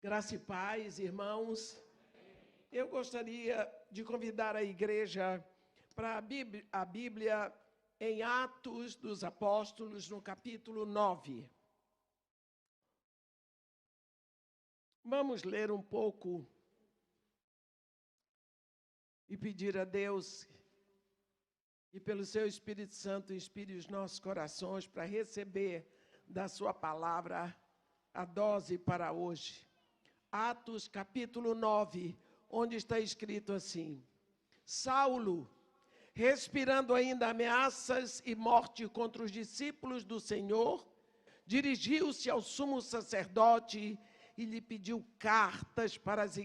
Graça e paz, irmãos. Eu gostaria de convidar a igreja para a Bíblia em Atos dos Apóstolos, no capítulo 9. Vamos ler um pouco e pedir a Deus e pelo seu Espírito Santo inspire os nossos corações para receber da sua palavra a dose para hoje. Atos, capítulo 9, onde está escrito assim: Saulo, respirando ainda ameaças e morte contra os discípulos do Senhor, dirigiu-se ao sumo sacerdote e lhe pediu cartas para as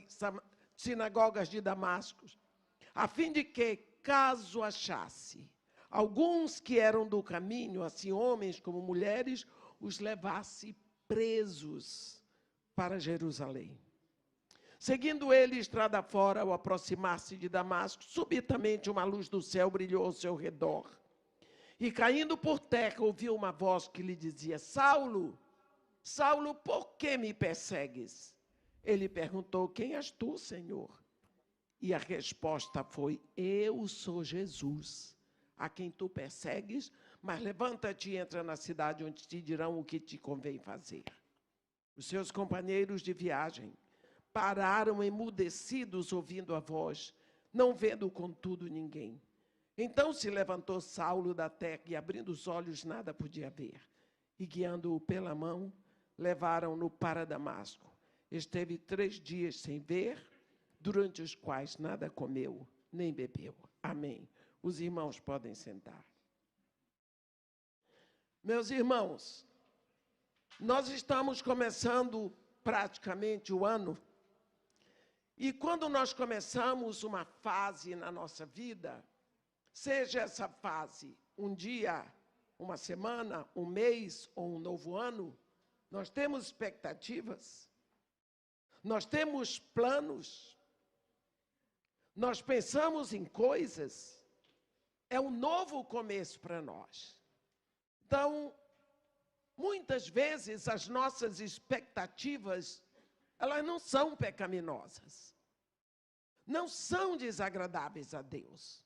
sinagogas de Damasco, a fim de que, caso achasse alguns que eram do caminho, assim homens como mulheres, os levasse presos para Jerusalém. Seguindo ele estrada fora, ao aproximar-se de Damasco, subitamente uma luz do céu brilhou ao seu redor. E caindo por terra, ouviu uma voz que lhe dizia: Saulo, Saulo, por que me persegues? Ele perguntou: quem és tu, Senhor? E a resposta foi: eu sou Jesus, a quem tu persegues, mas levanta-te e entra na cidade, onde te dirão o que te convém fazer. Os seus companheiros de viagem pararam emudecidos ouvindo a voz, não vendo, contudo, ninguém. Então se levantou Saulo da terra e, abrindo os olhos, nada podia ver. E, guiando-o pela mão, levaram-no para Damasco. Esteve 3 dias sem ver, durante os quais nada comeu nem bebeu. Amém. Os irmãos podem sentar. Meus irmãos, nós estamos começando praticamente o ano. E quando nós começamos uma fase na nossa vida, seja essa fase um dia, uma semana, um mês ou um novo ano, nós temos expectativas, nós temos planos, nós pensamos em coisas, é um novo começo para nós. Então, muitas vezes as nossas expectativas, elas não são pecaminosas, não são desagradáveis a Deus.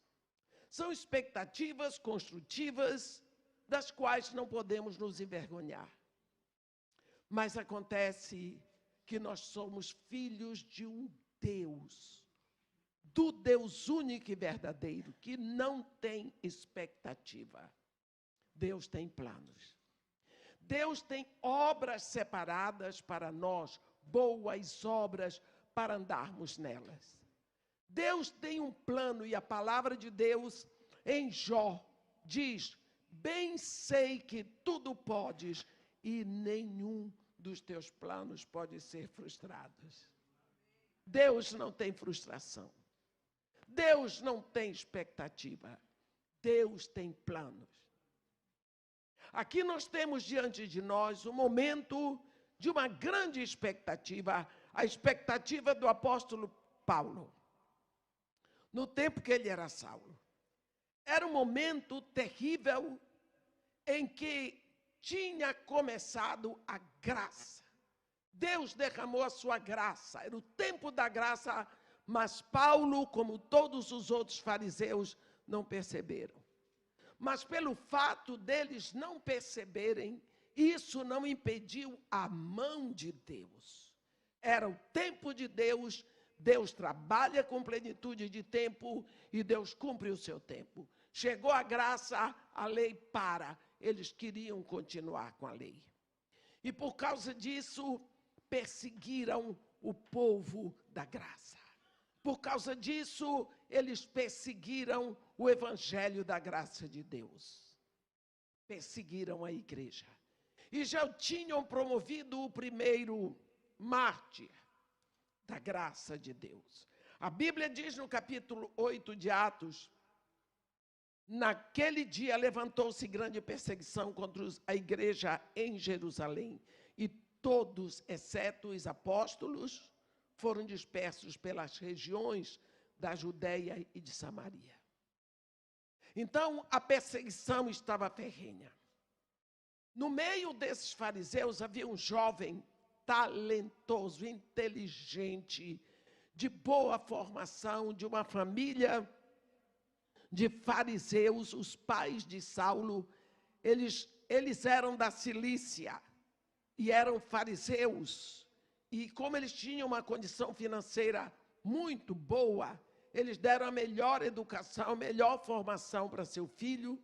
São expectativas construtivas das quais não podemos nos envergonhar. Mas acontece que nós somos filhos de um Deus, do Deus único e verdadeiro, que não tem expectativa. Deus tem planos. Deus tem obras separadas para nós, boas obras para andarmos nelas. Deus tem um plano e a palavra de Deus em Jó diz: bem sei que tudo podes e nenhum dos teus planos pode ser frustrado. Deus não tem frustração. Deus não tem expectativa. Deus tem planos. Aqui nós temos diante de nós um momento de uma grande expectativa, a expectativa do apóstolo Paulo, no tempo que ele era Saulo. Era um momento terrível em que tinha começado a graça. Deus derramou a sua graça, era o tempo da graça, mas Paulo, como todos os outros fariseus, não perceberam. Mas pelo fato deles não perceberem, isso não impediu a mão de Deus. Era o tempo de Deus, Deus trabalha com plenitude de tempo e Deus cumpre o seu tempo. Chegou a graça, a lei para. Eles queriam continuar com a lei. E por causa disso, perseguiram o povo da graça. Por causa disso, eles perseguiram o evangelho da graça de Deus. Perseguiram a igreja. E já tinham promovido o primeiro mártir da graça de Deus. A Bíblia diz no capítulo 8 de Atos: naquele dia levantou-se grande perseguição contra a igreja em Jerusalém, e todos, exceto os apóstolos, foram dispersos pelas regiões da Judéia e de Samaria. Então, a perseguição estava ferrenha. No meio desses fariseus havia um jovem talentoso, inteligente, de boa formação, de uma família de fariseus. Os pais de Saulo, eles eram da Cilícia e eram fariseus. E como eles tinham uma condição financeira muito boa, eles deram a melhor educação, a melhor formação para seu filho.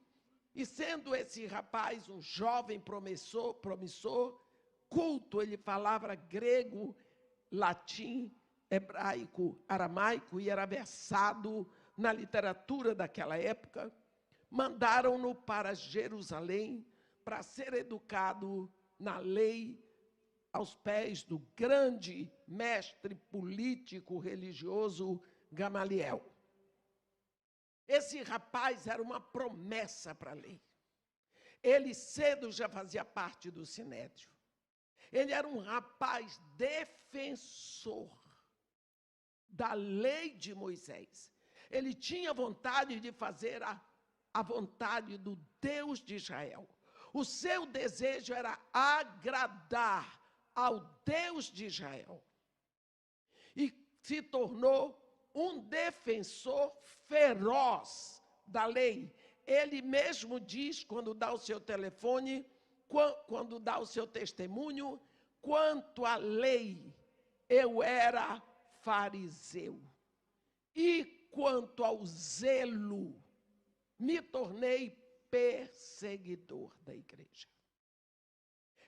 E sendo esse rapaz um jovem promissor, culto, ele falava grego, latim, hebraico, aramaico e era versado na literatura daquela época, mandaram-no para Jerusalém para ser educado na lei aos pés do grande mestre político religioso Gamaliel. Esse rapaz era uma promessa para a lei. Ele cedo já fazia parte do Sinédrio. Ele era um rapaz defensor da lei de Moisés. Ele tinha vontade de fazer a vontade do Deus de Israel. O seu desejo era agradar ao Deus de Israel. E se tornou um defensor feroz da lei. Ele mesmo diz, quando dá o seu telefone, quando dá o seu testemunho, quanto à lei, eu era fariseu. E quanto ao zelo, me tornei perseguidor da igreja.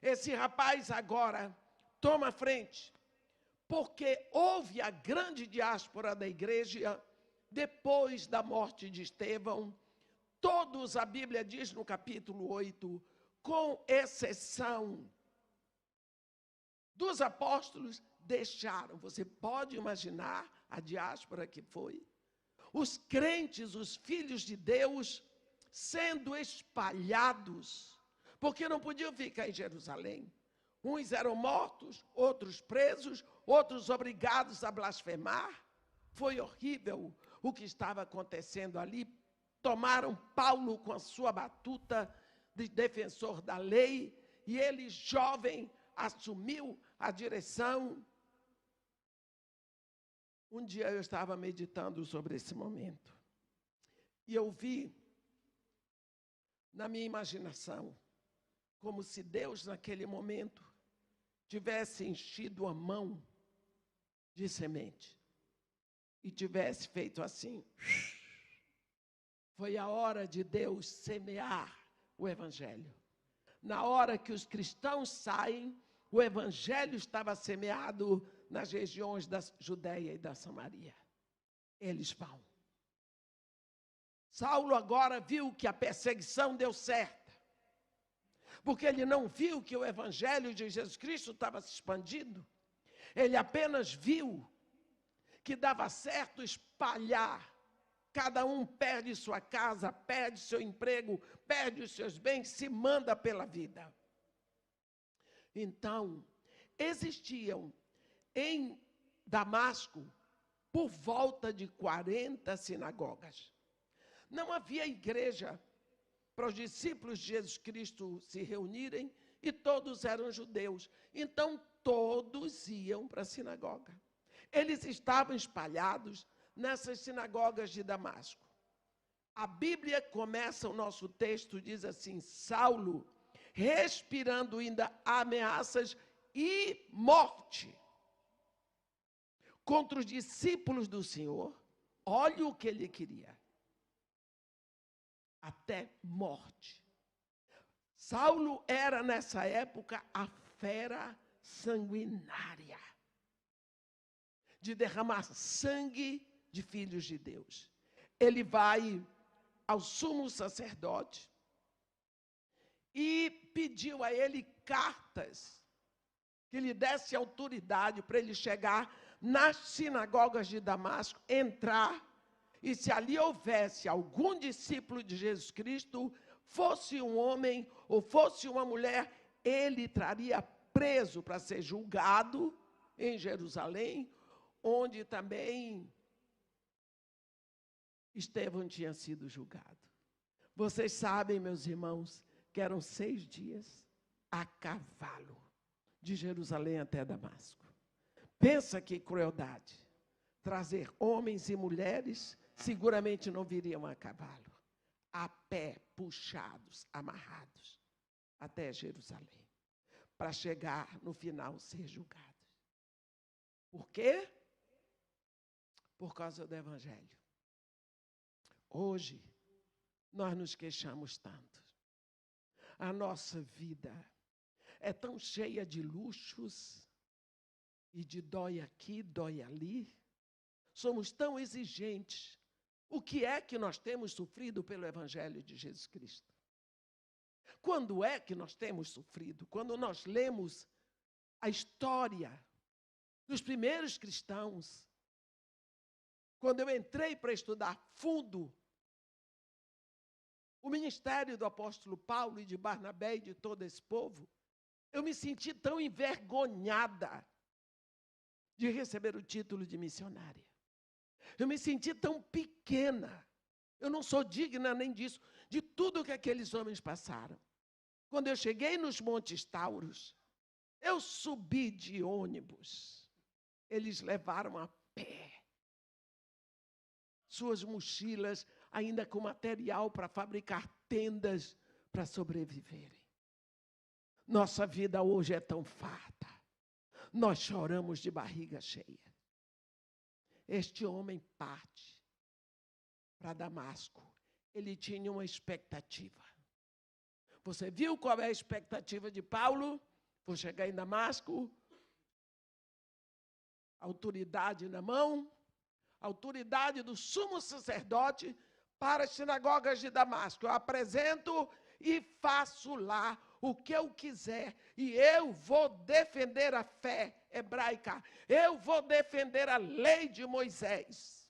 Esse rapaz agora toma a frente, porque houve a grande diáspora da igreja depois da morte de Estevão. Todos, a Bíblia diz no capítulo 8, com exceção dos apóstolos, deixaram. Você pode imaginar a diáspora que foi? Os crentes, os filhos de Deus, sendo espalhados, porque não podiam ficar em Jerusalém. Uns eram mortos, outros presos, outros obrigados a blasfemar. Foi horrível o que estava acontecendo ali. Tomaram Paulo com a sua batuta de defensor da lei, e ele, jovem, assumiu a direção. Um dia eu estava meditando sobre esse momento, e eu vi, na minha imaginação, como se Deus, naquele momento, tivesse enchido a mão de semente e tivesse feito assim. Foi a hora de Deus semear o Evangelho. Na hora que os cristãos saem, o Evangelho estava semeado nas regiões da Judéia e da Samaria. Eles vão. Saulo agora viu que a perseguição deu certo, porque ele não viu que o Evangelho de Jesus Cristo estava se expandindo. Ele apenas viu que dava certo espalhar. Cada um perde sua casa, perde seu emprego, perde os seus bens, se manda pela vida. Então, existiam em Damasco por volta de 40 sinagogas. Não havia igreja para os discípulos de Jesus Cristo se reunirem, e todos eram judeus. Então, todos iam para a sinagoga. Eles estavam espalhados nessas sinagogas de Damasco. A Bíblia começa o nosso texto, diz assim: Saulo, respirando ainda ameaças e morte contra os discípulos do Senhor. Olha o que ele queria. Até morte. Saulo era, nessa época, a fera sanguinária de derramar sangue de filhos de Deus. Ele vai ao sumo sacerdote e pediu a ele cartas que lhe desse autoridade para ele chegar nas sinagogas de Damasco, entrar, e se ali houvesse algum discípulo de Jesus Cristo, fosse um homem ou fosse uma mulher, ele traria preso para ser julgado em Jerusalém, onde também Estevão tinha sido julgado. Vocês sabem, meus irmãos, que eram 6 dias a cavalo, de Jerusalém até Damasco. Pensa que crueldade. Trazer homens e mulheres, seguramente não viriam a cavalo, a pé, puxados, amarrados, até Jerusalém, para chegar no final ser julgados. Por quê? Por causa do Evangelho. Hoje, nós nos queixamos tanto. A nossa vida é tão cheia de luxos e de dói aqui, dói ali. Somos tão exigentes. O que é que nós temos sofrido pelo Evangelho de Jesus Cristo? Quando é que nós temos sofrido? Quando nós lemos a história dos primeiros cristãos, quando eu entrei para estudar fundo o ministério do apóstolo Paulo e de Barnabé e de todo esse povo, eu me senti tão envergonhada de receber o título de missionária. Eu me senti tão pequena. Eu não sou digna nem disso, de tudo que aqueles homens passaram. Quando eu cheguei nos Montes Tauros, eu subi de ônibus. Eles levaram a pé suas mochilas, ainda com material para fabricar tendas para sobreviverem. Nossa vida hoje é tão farta. Nós choramos de barriga cheia. Este homem parte para Damasco. Ele tinha uma expectativa. Você viu qual é a expectativa de Paulo? Vou chegar em Damasco, autoridade na mão, autoridade do sumo sacerdote para as sinagogas de Damasco. Eu apresento e faço lá o que eu quiser, e eu vou defender a fé hebraica, eu vou defender a lei de Moisés.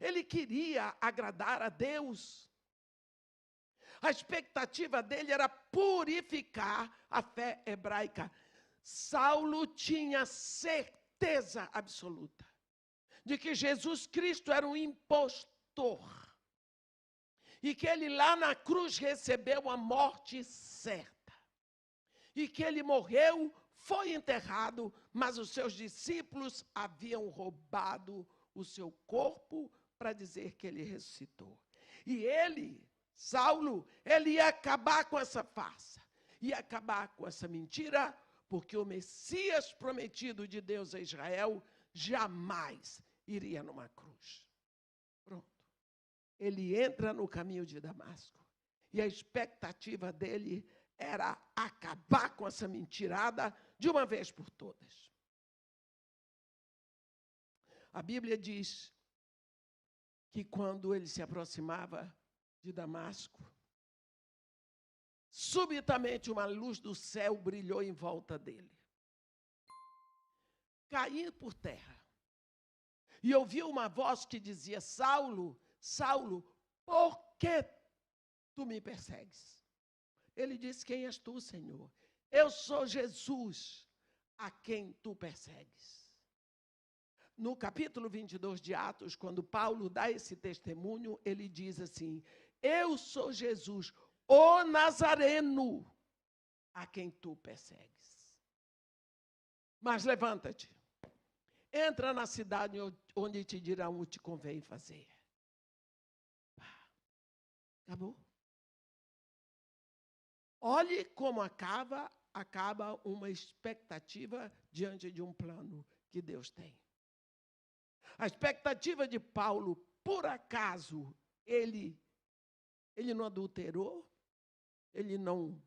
Ele queria agradar a Deus. A expectativa dele era purificar a fé hebraica. Saulo tinha certeza absoluta de que Jesus Cristo era um impostor e que ele lá na cruz recebeu a morte certa e que ele morreu, foi enterrado, mas os seus discípulos haviam roubado o seu corpo para dizer que ele ressuscitou. E ele, Saulo, ele ia acabar com essa farsa, ia acabar com essa mentira, porque o Messias prometido de Deus a Israel jamais iria numa cruz. Pronto. Ele entra no caminho de Damasco. E a expectativa dele era acabar com essa mentirada de uma vez por todas. A Bíblia diz que quando ele se aproximava de Damasco, subitamente uma luz do céu brilhou em volta dele. Caiu por terra. E ouviu uma voz que dizia: Saulo, Saulo, por que tu me persegues? Ele disse: quem és tu, Senhor? Eu sou Jesus, a quem tu persegues. No capítulo 22 de Atos, quando Paulo dá esse testemunho, ele diz assim: eu sou Jesus, o Nazareno, a quem tu persegues. Mas levanta-te, entra na cidade onde te dirão o que te convém fazer. Acabou. Olhe como acaba uma expectativa diante de um plano que Deus tem. A expectativa de Paulo, por acaso, ele não adulterou, ele não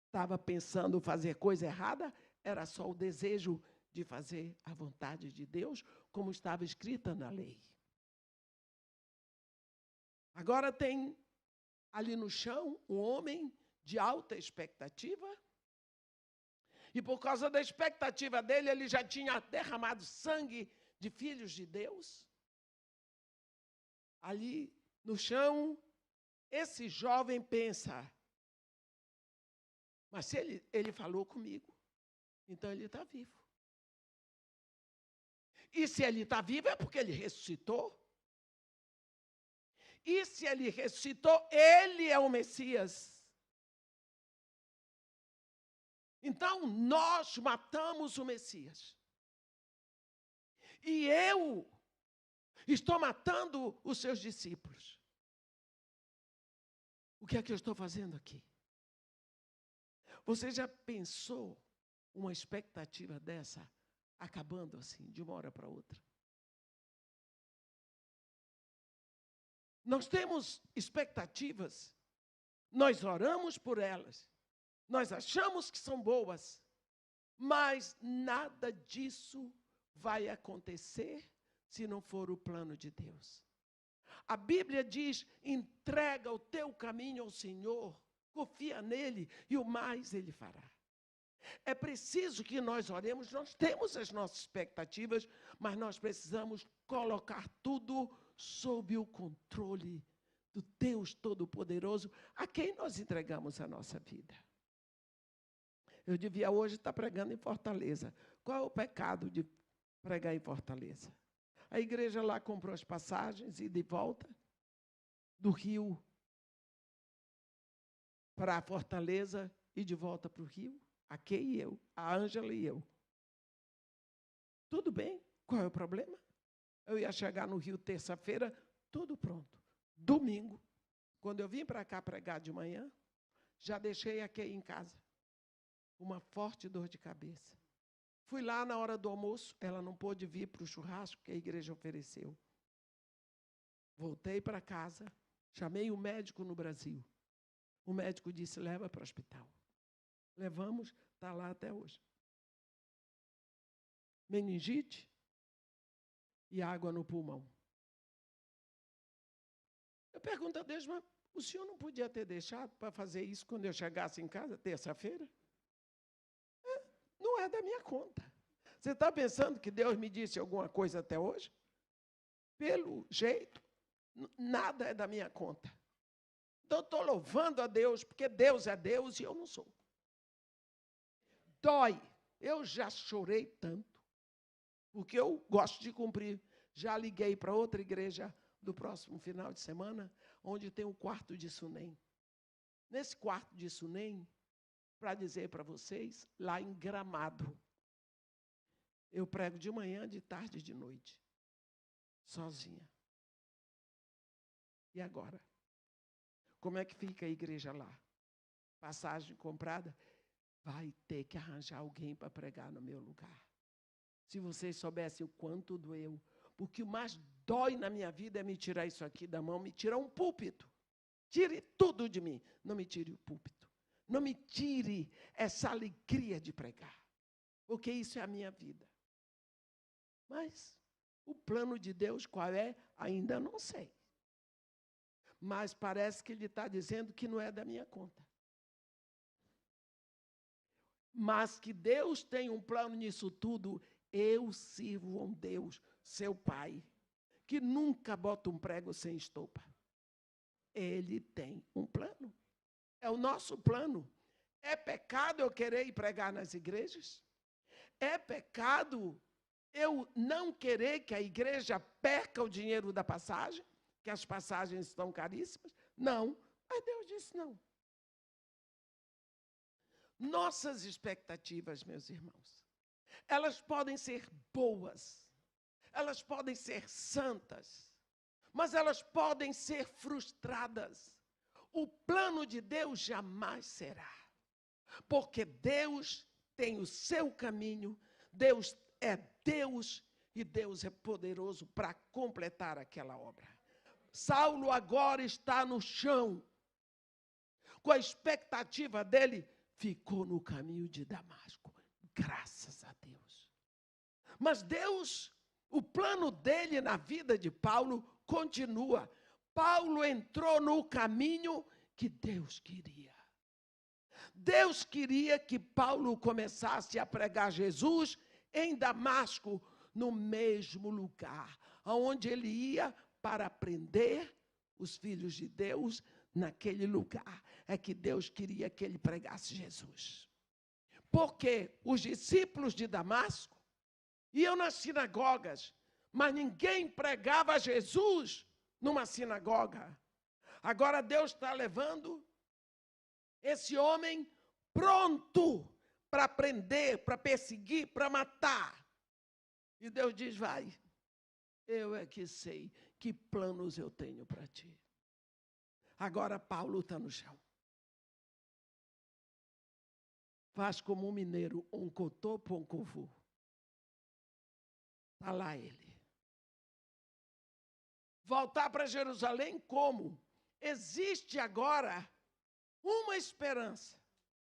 estava pensando fazer coisa errada, era só o desejo de fazer a vontade de Deus, como estava escrita na lei. Agora tem ali no chão um homem de alta expectativa, e por causa da expectativa dele, ele já tinha derramado sangue de filhos de Deus. Ali no chão, esse jovem pensa: mas se ele falou comigo, então ele está vivo. E se ele está vivo é porque ele ressuscitou. E se ele ressuscitou, ele é o Messias. Então, nós matamos o Messias. E eu estou matando os seus discípulos. O que é que eu estou fazendo aqui? Você já pensou uma expectativa dessa acabando assim, de uma hora para outra? Nós temos expectativas, nós oramos por elas, nós achamos que são boas, mas nada disso vai acontecer se não for o plano de Deus. A Bíblia diz: entrega o teu caminho ao Senhor, confia nele e o mais ele fará. É preciso que nós oremos, nós temos as nossas expectativas, mas nós precisamos colocar tudo sob o controle do Deus Todo-Poderoso, a quem nós entregamos a nossa vida. Eu devia hoje estar pregando em Fortaleza. Qual é o pecado de pregar em Fortaleza? A igreja lá comprou as passagens e de volta do Rio para Fortaleza e de volta para o Rio. A Kay e eu, a Ângela e eu. Tudo bem, qual é o problema? Eu ia chegar no Rio terça-feira, tudo pronto. Domingo, quando eu vim para cá pregar de manhã, já deixei a Kay em casa. Uma forte dor de cabeça. Fui lá na hora do almoço, ela não pôde vir para o churrasco que a igreja ofereceu. Voltei para casa, chamei o médico no Brasil. O médico disse: leva para o hospital. Levamos, está lá até hoje. Meningite e água no pulmão. Eu pergunto a Deus: mas o senhor não podia ter deixado para fazer isso quando eu chegasse em casa, terça-feira? Não é da minha conta. Você está pensando que Deus me disse alguma coisa até hoje? Pelo jeito, nada é da minha conta. Então, estou louvando a Deus, porque Deus é Deus e eu não sou. Dói. Eu já chorei tanto, porque eu gosto de cumprir. Já liguei para outra igreja do próximo final de semana, onde tem um quarto de Sunem. Nesse quarto de Sunem, para dizer para vocês, lá em Gramado, eu prego de manhã, de tarde e de noite, sozinha. E agora? Como é que fica a igreja lá? Passagem comprada? Vai ter que arranjar alguém para pregar no meu lugar. Se vocês soubessem o quanto doeu, porque o mais dói na minha vida é me tirar isso aqui da mão, me tirar um púlpito. Tire tudo de mim, não me tire o púlpito. Não me tire essa alegria de pregar, porque isso é a minha vida. Mas o plano de Deus qual é? Ainda não sei. Mas parece que ele está dizendo que não é da minha conta. Mas que Deus tem um plano nisso tudo. Eu sirvo a um Deus, seu Pai, que nunca bota um prego sem estopa. Ele tem um plano. É o nosso plano. É pecado eu querer ir pregar nas igrejas? É pecado eu não querer que a igreja perca o dinheiro da passagem? Que as passagens estão caríssimas? Não. Mas Deus disse não. Nossas expectativas, meus irmãos, elas podem ser boas, elas podem ser santas, mas elas podem ser frustradas. O plano de Deus jamais será, porque Deus tem o seu caminho, Deus é Deus e Deus é poderoso para completar aquela obra. Saulo agora está no chão, com a expectativa dele, ficou no caminho de Damasco, graças a Deus. Mas Deus, o plano dele na vida de Paulo continua. Paulo entrou no caminho que Deus queria. Deus queria que Paulo começasse a pregar Jesus em Damasco, no mesmo lugar, onde ele ia para aprender os filhos de Deus. Naquele lugar é que Deus queria que ele pregasse Jesus. Porque os discípulos de Damasco iam nas sinagogas, mas ninguém pregava Jesus numa sinagoga. Agora Deus está levando esse homem pronto para prender, para perseguir, para matar. E Deus diz, vai, eu é que sei que planos eu tenho para ti. Agora Paulo está no chão. Faz como um mineiro, um cotopo, um covu. Está lá ele. Voltar para Jerusalém como? Existe agora uma esperança.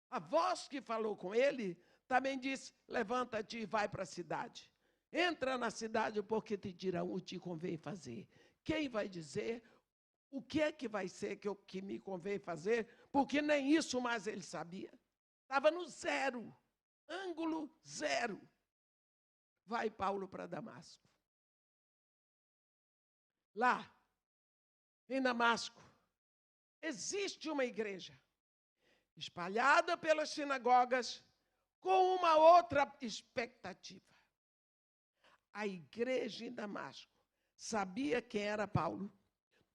A voz que falou com ele também disse, levanta-te e vai para a cidade. Entra na cidade porque te dirão o que te convém fazer. Quem vai dizer o que é que vai ser que me convém fazer? Porque nem isso mais ele sabia. Estava no zero, ângulo zero. Vai Paulo para Damasco. Lá, em Damasco, existe uma igreja espalhada pelas sinagogas com uma outra expectativa. A igreja em Damasco sabia quem era Paulo,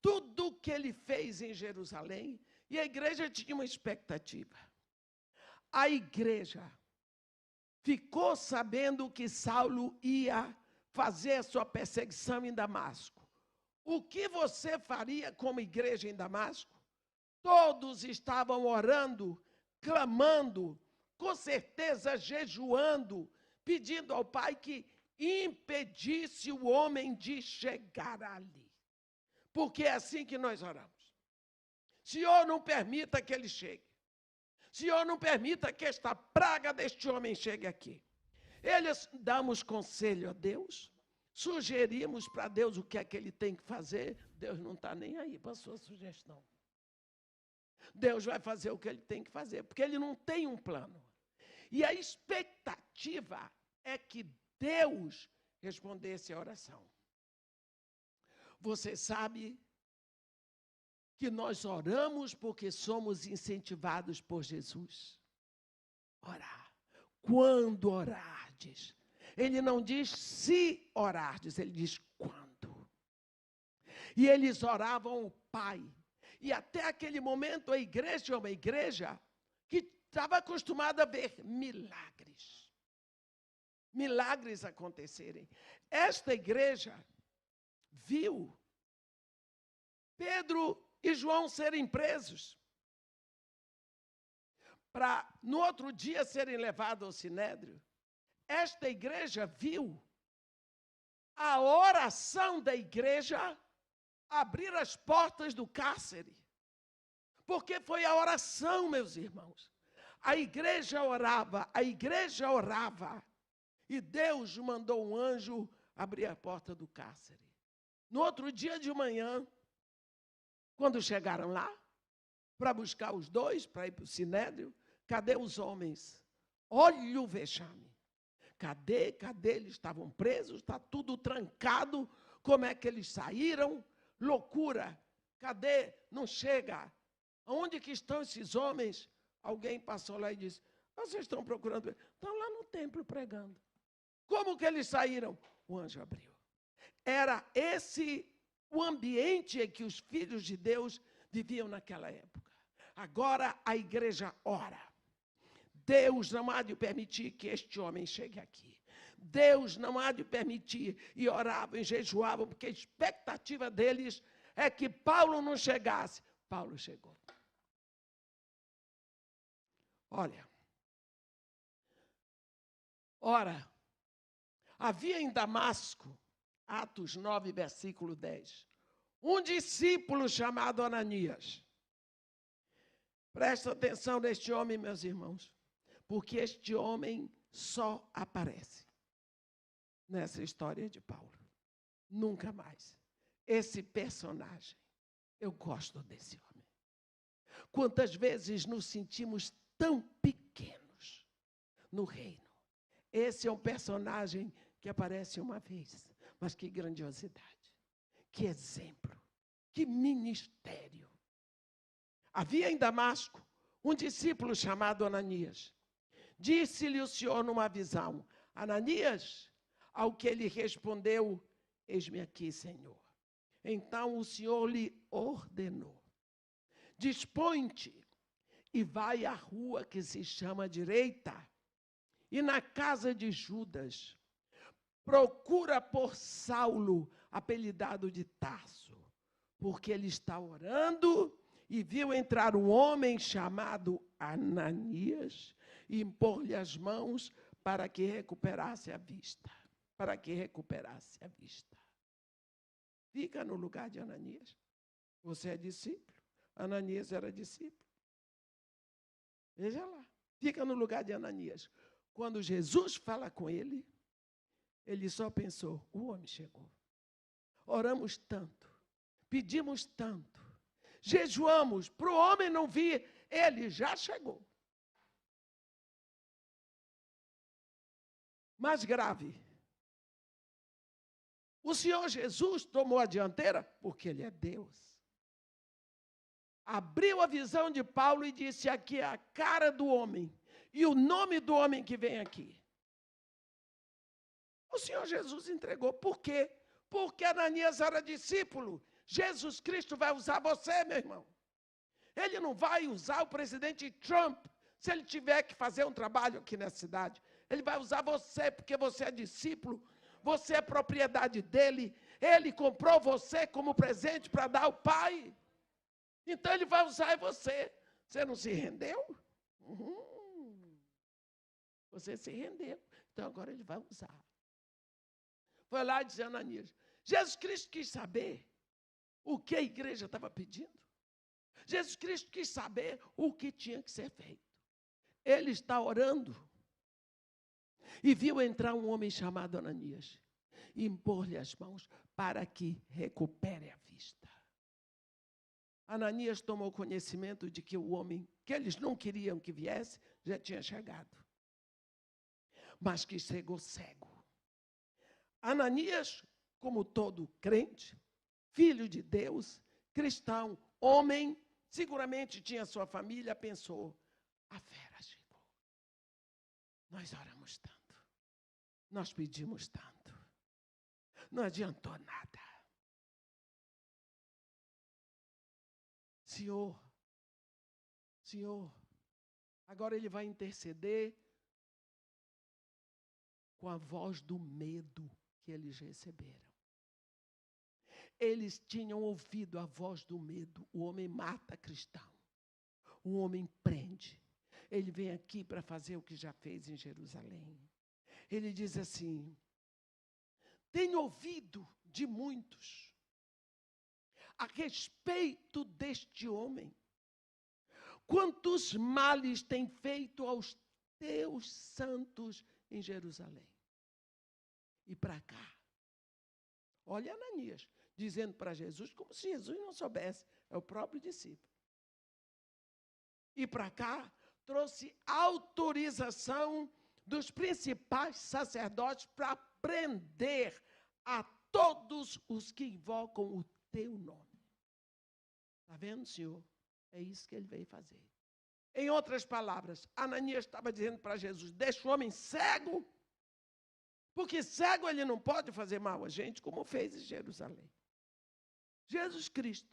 tudo o que ele fez em Jerusalém, e a igreja tinha uma expectativa. A igreja ficou sabendo que Saulo ia fazer a sua perseguição em Damasco. O que você faria como igreja em Damasco? Todos estavam orando, clamando, com certeza jejuando, pedindo ao Pai que impedisse o homem de chegar ali. Porque é assim que nós oramos. Senhor, não permita que ele chegue. Senhor, não permita que esta praga deste homem chegue aqui. Eles damos conselho a Deus, sugerimos para Deus o que é que ele tem que fazer. Deus não está nem aí para a sua sugestão. Deus vai fazer o que ele tem que fazer, porque ele não tem um plano. E a expectativa é que Deus respondesse a oração. Você sabe que nós oramos porque somos incentivados por Jesus. Orar. Quando orardes. Ele não diz se orardes, ele diz quando. E eles oravam o Pai. E até aquele momento a igreja é uma igreja que estava acostumada a ver milagres. Milagres acontecerem. Esta igreja viu Pedro e João serem presos, para no outro dia serem levados ao Sinédrio. Esta igreja viu a oração da igreja abrir as portas do cárcere. Porque foi a oração, meus irmãos. A igreja orava, e Deus mandou um anjo abrir a porta do cárcere. No outro dia de manhã, quando chegaram lá, para buscar os dois, para ir para o Sinédrio, cadê os homens? Olha o vexame. Cadê? Eles estavam presos, está tudo trancado. Como é que eles saíram? Loucura. Cadê? Não chega. Onde que estão esses homens? Alguém passou lá e disse, vocês estão procurando? Estão lá no templo pregando. Como que eles saíram? O anjo abriu. Era esse o ambiente em que os filhos de Deus viviam naquela época. Agora a igreja ora. Deus não há de permitir que este homem chegue aqui. Deus não há de permitir. E oravam e jejuavam, porque a expectativa deles é que Paulo não chegasse. Paulo chegou. Olha. Ora, havia em Damasco, Atos 9, versículo 10, um discípulo chamado Ananias. Presta atenção neste homem, meus irmãos, porque este homem só aparece nessa história de Paulo. Nunca mais. Esse personagem, eu gosto desse homem. Quantas vezes nos sentimos tão pequenos no reino. Esse é um personagem que aparece uma vez, mas que grandiosidade, que exemplo, que ministério. Havia em Damasco um discípulo chamado Ananias. Disse-lhe o Senhor numa visão, Ananias, ao que ele respondeu, eis-me aqui, Senhor. Então o Senhor lhe ordenou, dispõe-te e vai à rua que se chama Direita, e na casa de Judas, procura por Saulo, apelidado de Tarso, porque ele está orando e viu entrar um homem chamado Ananias e impor-lhe as mãos para que recuperasse a vista. Para que recuperasse a vista. Fica no lugar de Ananias. Você é discípulo. Ananias era discípulo. Veja lá. Fica no lugar de Ananias. Quando Jesus fala com ele, ele só pensou, o homem chegou. Oramos tanto, pedimos tanto, jejuamos para o homem não vir, ele já chegou. Mais grave, o Senhor Jesus tomou a dianteira porque Ele é Deus. Abriu a visão de Paulo e disse, aqui é a cara do homem e o nome do homem que vem aqui. O Senhor Jesus entregou. Por quê? Porque Ananias era discípulo. Jesus Cristo vai usar você, meu irmão. Ele não vai usar o presidente Trump se ele tiver que fazer um trabalho aqui na cidade. Ele vai usar você porque você é discípulo, você é propriedade dele. Ele comprou você como presente para dar ao Pai. Então ele vai usar você. Você não se rendeu? Você se rendeu. Então agora ele vai usar. Foi lá dizer a Ananias. Jesus Cristo quis saber o que a igreja estava pedindo. Jesus Cristo quis saber o que tinha que ser feito. Ele está orando. E viu entrar um homem chamado Ananias e impor-lhe as mãos para que recupere a vista. Ananias tomou conhecimento de que o homem que eles não queriam que viesse já tinha chegado, mas que chegou cego. Ananias, como todo crente, filho de Deus, cristão, homem, seguramente tinha sua família, pensou, a fera chegou. Nós oramos tanto. Nós pedimos tanto. Não adiantou nada. Senhor, agora ele vai interceder com a voz do medo que eles receberam. Eles tinham ouvido a voz do medo. O homem mata cristão. O homem prende. Ele vem aqui para fazer o que já fez em Jerusalém. Ele diz assim, tenho ouvido de muitos a respeito deste homem, quantos males tem feito aos teus santos em Jerusalém. E para cá, olha Ananias, dizendo para Jesus, como se Jesus não soubesse, é o próprio discípulo. E para cá, trouxe autorização dos principais sacerdotes para prender a todos os que invocam o teu nome. Está vendo, Senhor? É isso que ele veio fazer. Em outras palavras, Ananias estava dizendo para Jesus, deixa o homem cego, porque cego ele não pode fazer mal a gente, como fez em Jerusalém. Jesus Cristo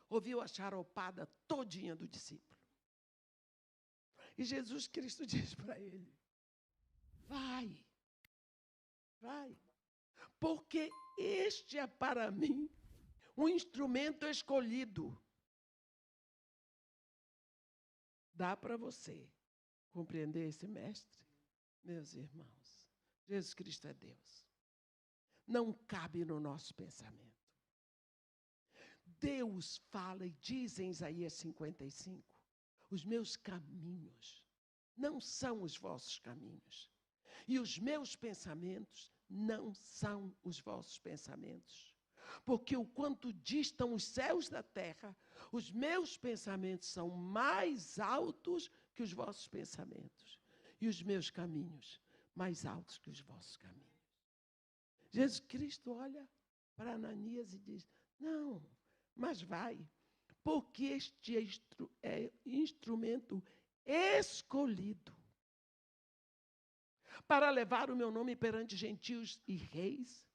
ouviu a charopada todinha do discípulo. E Jesus Cristo diz para ele, vai, porque este é para mim um instrumento escolhido. Dá para você compreender esse mestre? Meus irmãos, Jesus Cristo é Deus. Não cabe no nosso pensamento. Deus fala e diz em Isaías 55, os meus caminhos não são os vossos caminhos, e os meus pensamentos não são os vossos pensamentos. Porque o quanto distam os céus da terra, os meus pensamentos são mais altos que os vossos pensamentos, e os meus caminhos mais altos que os vossos caminhos. Jesus Cristo olha para Ananias e diz, não, mas vai, porque este é instrumento escolhido para levar o meu nome perante gentios e reis,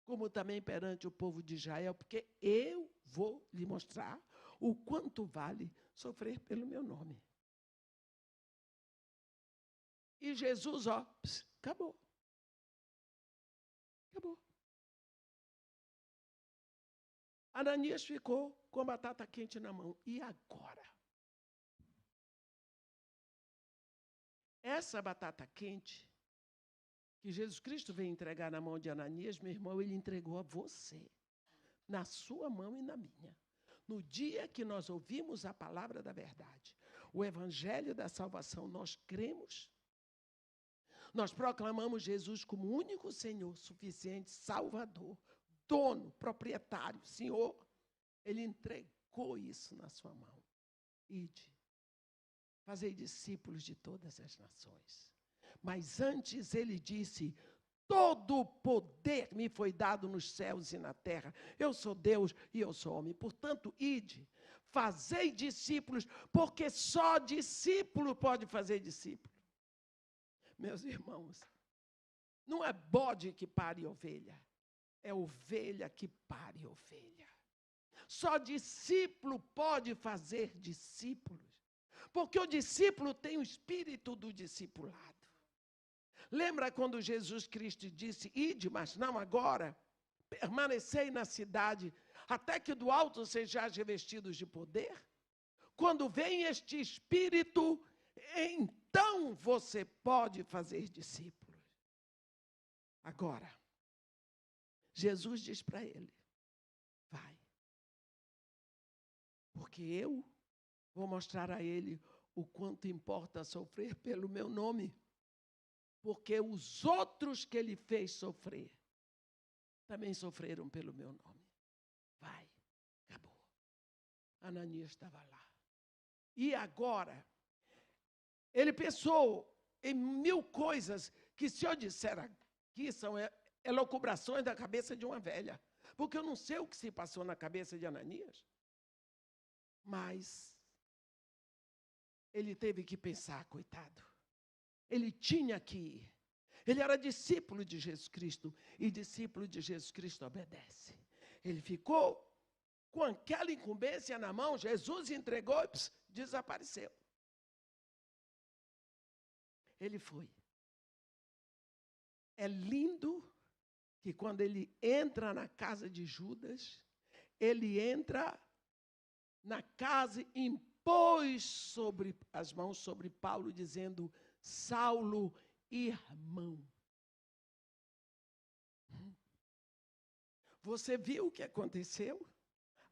como também perante o povo de Israel, porque eu vou lhe mostrar o quanto vale sofrer pelo meu nome. E Jesus, acabou. Acabou. Ananias ficou com a batata quente na mão. E agora? Essa batata quente que Jesus Cristo veio entregar na mão de Ananias, meu irmão, ele entregou a você, na sua mão e na minha. No dia que nós ouvimos a palavra da verdade, o evangelho da salvação, nós cremos, nós proclamamos Jesus como único Senhor, suficiente, Salvador, dono, proprietário, Senhor. Ele entregou isso na sua mão. Ide, fazei discípulos de todas as nações. Mas antes ele disse: todo o poder me foi dado nos céus e na terra. Eu sou Deus e eu sou homem. Portanto, ide, fazei discípulos, porque só discípulo pode fazer discípulo. Meus irmãos, não é bode que pare ovelha, é ovelha que pare ovelha. Só discípulo pode fazer discípulos, porque o discípulo tem o espírito do discipulado. Lembra quando Jesus Cristo disse: ide, mas não agora, permanecei na cidade, até que do alto sejais revestidos de poder? Quando vem este espírito, então você pode fazer discípulos. Agora, Jesus diz para ele: vai, porque eu vou mostrar a ele o quanto importa sofrer pelo meu nome. Porque os outros que ele fez sofrer, também sofreram pelo meu nome. Vai, acabou. Ananias estava lá. E agora, ele pensou em 1000 coisas que, se eu disser aqui, são elucubrações da cabeça de uma velha. Porque eu não sei o que se passou na cabeça de Ananias. Mas ele teve que pensar, coitado. Ele tinha que ir. Ele era discípulo de Jesus Cristo, e discípulo de Jesus Cristo obedece. Ele ficou com aquela incumbência na mão, Jesus entregou e desapareceu. Ele foi. É lindo que quando ele entra na casa de Judas, ele entra na casa e impôs sobre as mãos sobre Paulo, dizendo: Saulo, irmão. Você viu o que aconteceu?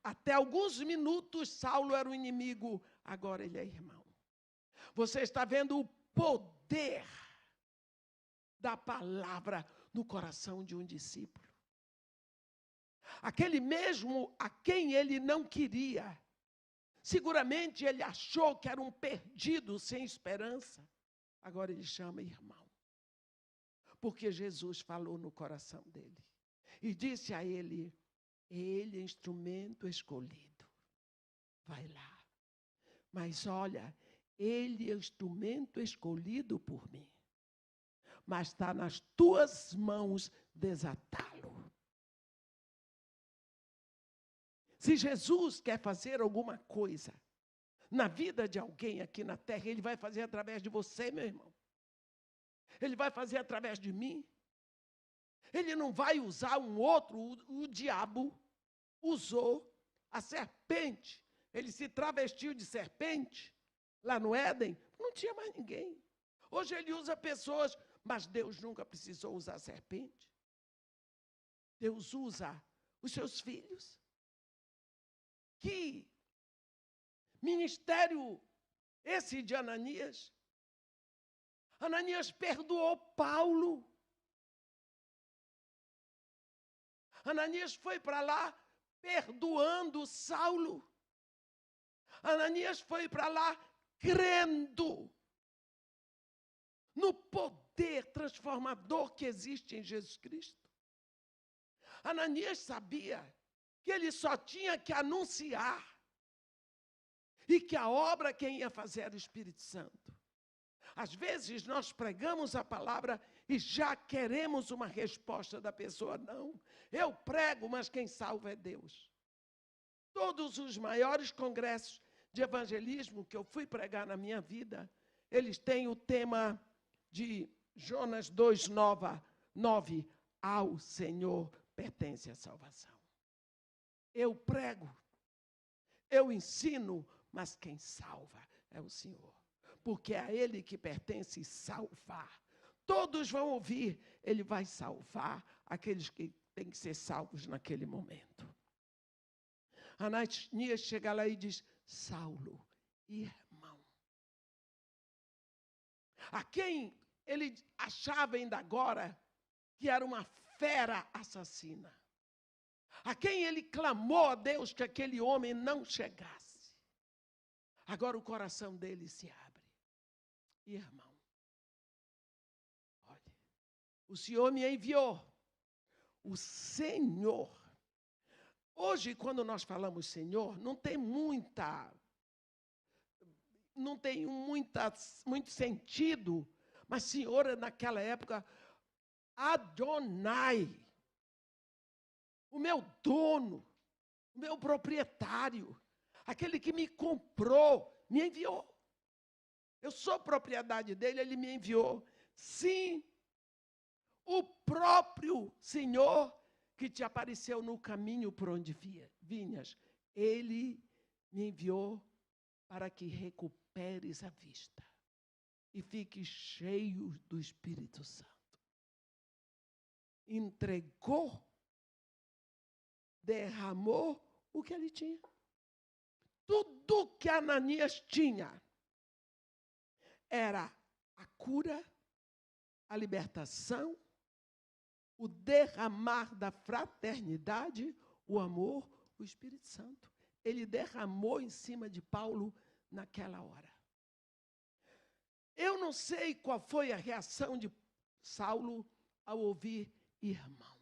Até alguns minutos, Saulo era o inimigo, agora ele é irmão. Você está vendo o poder da palavra no coração de um discípulo. Aquele mesmo a quem ele não queria, seguramente ele achou que era um perdido sem esperança. Agora ele chama irmão, porque Jesus falou no coração dele e disse a ele: ele é instrumento escolhido, vai lá. Mas olha, ele é instrumento escolhido por mim, mas está nas tuas mãos desatá-lo. Se Jesus quer fazer alguma coisa na vida de alguém aqui na terra, ele vai fazer através de você, meu irmão. Ele vai fazer através de mim. Ele não vai usar um outro. O diabo usou a serpente. Ele se travestiu de serpente lá no Éden. Não tinha mais ninguém. Hoje ele usa pessoas, mas Deus nunca precisou usar a serpente. Deus usa os seus filhos. Que ministério esse de Ananias? Ananias perdoou Paulo. Ananias foi para lá perdoando Saulo. Ananias foi para lá crendo no poder transformador que existe em Jesus Cristo. Ananias sabia que ele só tinha que anunciar e que a obra quem ia fazer era o Espírito Santo. Às vezes nós pregamos a palavra e já queremos uma resposta da pessoa. Não, eu prego, mas quem salva é Deus. Todos os maiores congressos de evangelismo que eu fui pregar na minha vida, eles têm o tema de Jonas 2:9, ao Senhor pertence a salvação. Eu prego, eu ensino, mas quem salva é o Senhor, porque é a Ele que pertence salvar. Todos vão ouvir, Ele vai salvar aqueles que têm que ser salvos naquele momento. Ananias chega lá e diz: Saulo, irmão. A quem ele achava ainda agora que era uma fera assassina. A quem ele clamou a Deus que aquele homem não chegasse. Agora o coração dele se abre. Irmão, olha, o Senhor me enviou. O Senhor. Hoje, quando nós falamos Senhor, não tem muito sentido, mas Senhor, naquela época, Adonai, o meu dono, o meu proprietário, aquele que me comprou, me enviou. Eu sou propriedade dele, ele me enviou. Sim, o próprio Senhor que te apareceu no caminho por onde vinhas, ele me enviou para que recuperes a vista e fique cheio do Espírito Santo. Entregou, derramou o que ele tinha. Tudo que Ananias tinha era a cura, a libertação, o derramar da fraternidade, o amor, o Espírito Santo. Ele derramou em cima de Paulo naquela hora. Eu não sei qual foi a reação de Saulo ao ouvir irmão.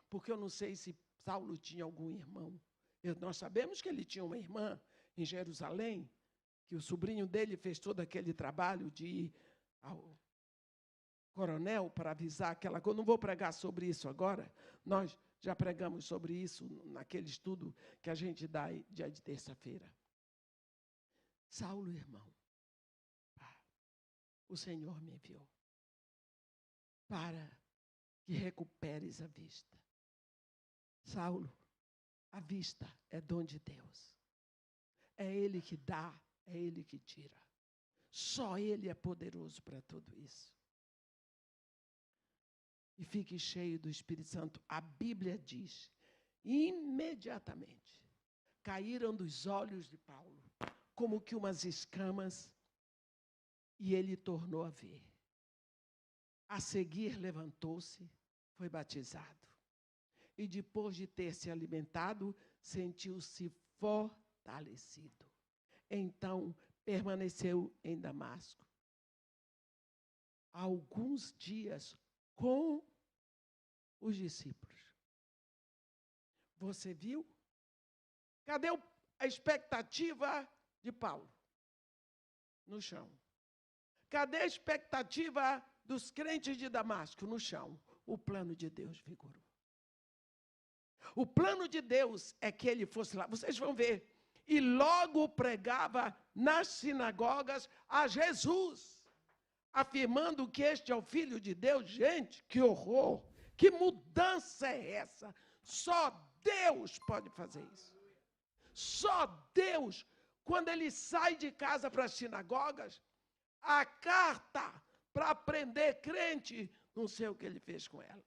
Porque eu não sei se Saulo tinha algum irmão. Nós sabemos que ele tinha uma irmã em Jerusalém, que o sobrinho dele fez todo aquele trabalho de ir ao coronel para avisar aquela coisa. Não vou pregar sobre isso agora. Nós já pregamos sobre isso naquele estudo que a gente dá dia de terça-feira. Saulo, irmão, o Senhor me enviou para que recuperes a vista. Saulo, a vista é dom de Deus. É Ele que dá, é Ele que tira. Só Ele é poderoso para tudo isso. E fique cheio do Espírito Santo. A Bíblia diz, imediatamente, caíram dos olhos de Paulo, como que umas escamas, e ele tornou a ver. A seguir, levantou-se, foi batizado. E depois de ter se alimentado, sentiu-se fortalecido. Então, permaneceu em Damasco alguns dias com os discípulos. Você viu? Cadê a expectativa de Paulo? No chão. Cadê a expectativa dos crentes de Damasco? No chão. O plano de Deus vigorou. O plano de Deus é que ele fosse lá. Vocês vão ver. E logo pregava nas sinagogas a Jesus, afirmando que este é o Filho de Deus. Gente, que horror! Que mudança é essa? Só Deus pode fazer isso. Só Deus. Quando ele sai de casa para as sinagogas, a carta para prender crente, não sei o que ele fez com ela.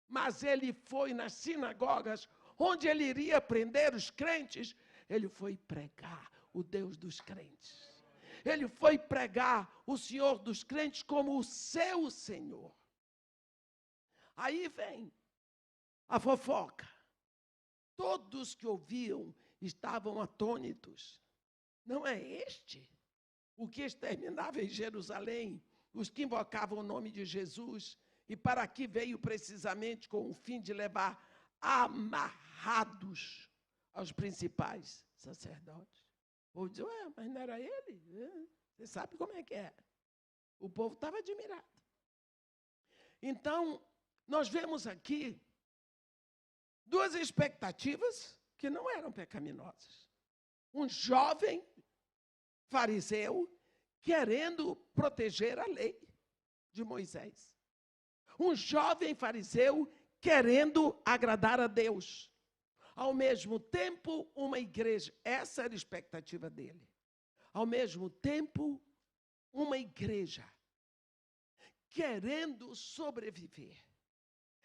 Mas ele foi nas sinagogas, onde ele iria prender os crentes, ele foi pregar o Deus dos crentes. Ele foi pregar o Senhor dos crentes como o seu Senhor. Aí vem a fofoca. Todos que ouviam estavam atônitos. Não é este o que exterminava em Jerusalém os que invocavam o nome de Jesus, e para aqui veio precisamente com o fim de levar amarrados aos principais sacerdotes. O povo diz, mas não era ele? Você sabe como é que é. O povo estava admirado. Então, nós vemos aqui duas expectativas que não eram pecaminosas. Um jovem fariseu querendo proteger a lei de Moisés. Um jovem fariseu querendo agradar a Deus. Ao mesmo tempo, uma igreja, essa era a expectativa dele. Ao mesmo tempo, uma igreja querendo sobreviver.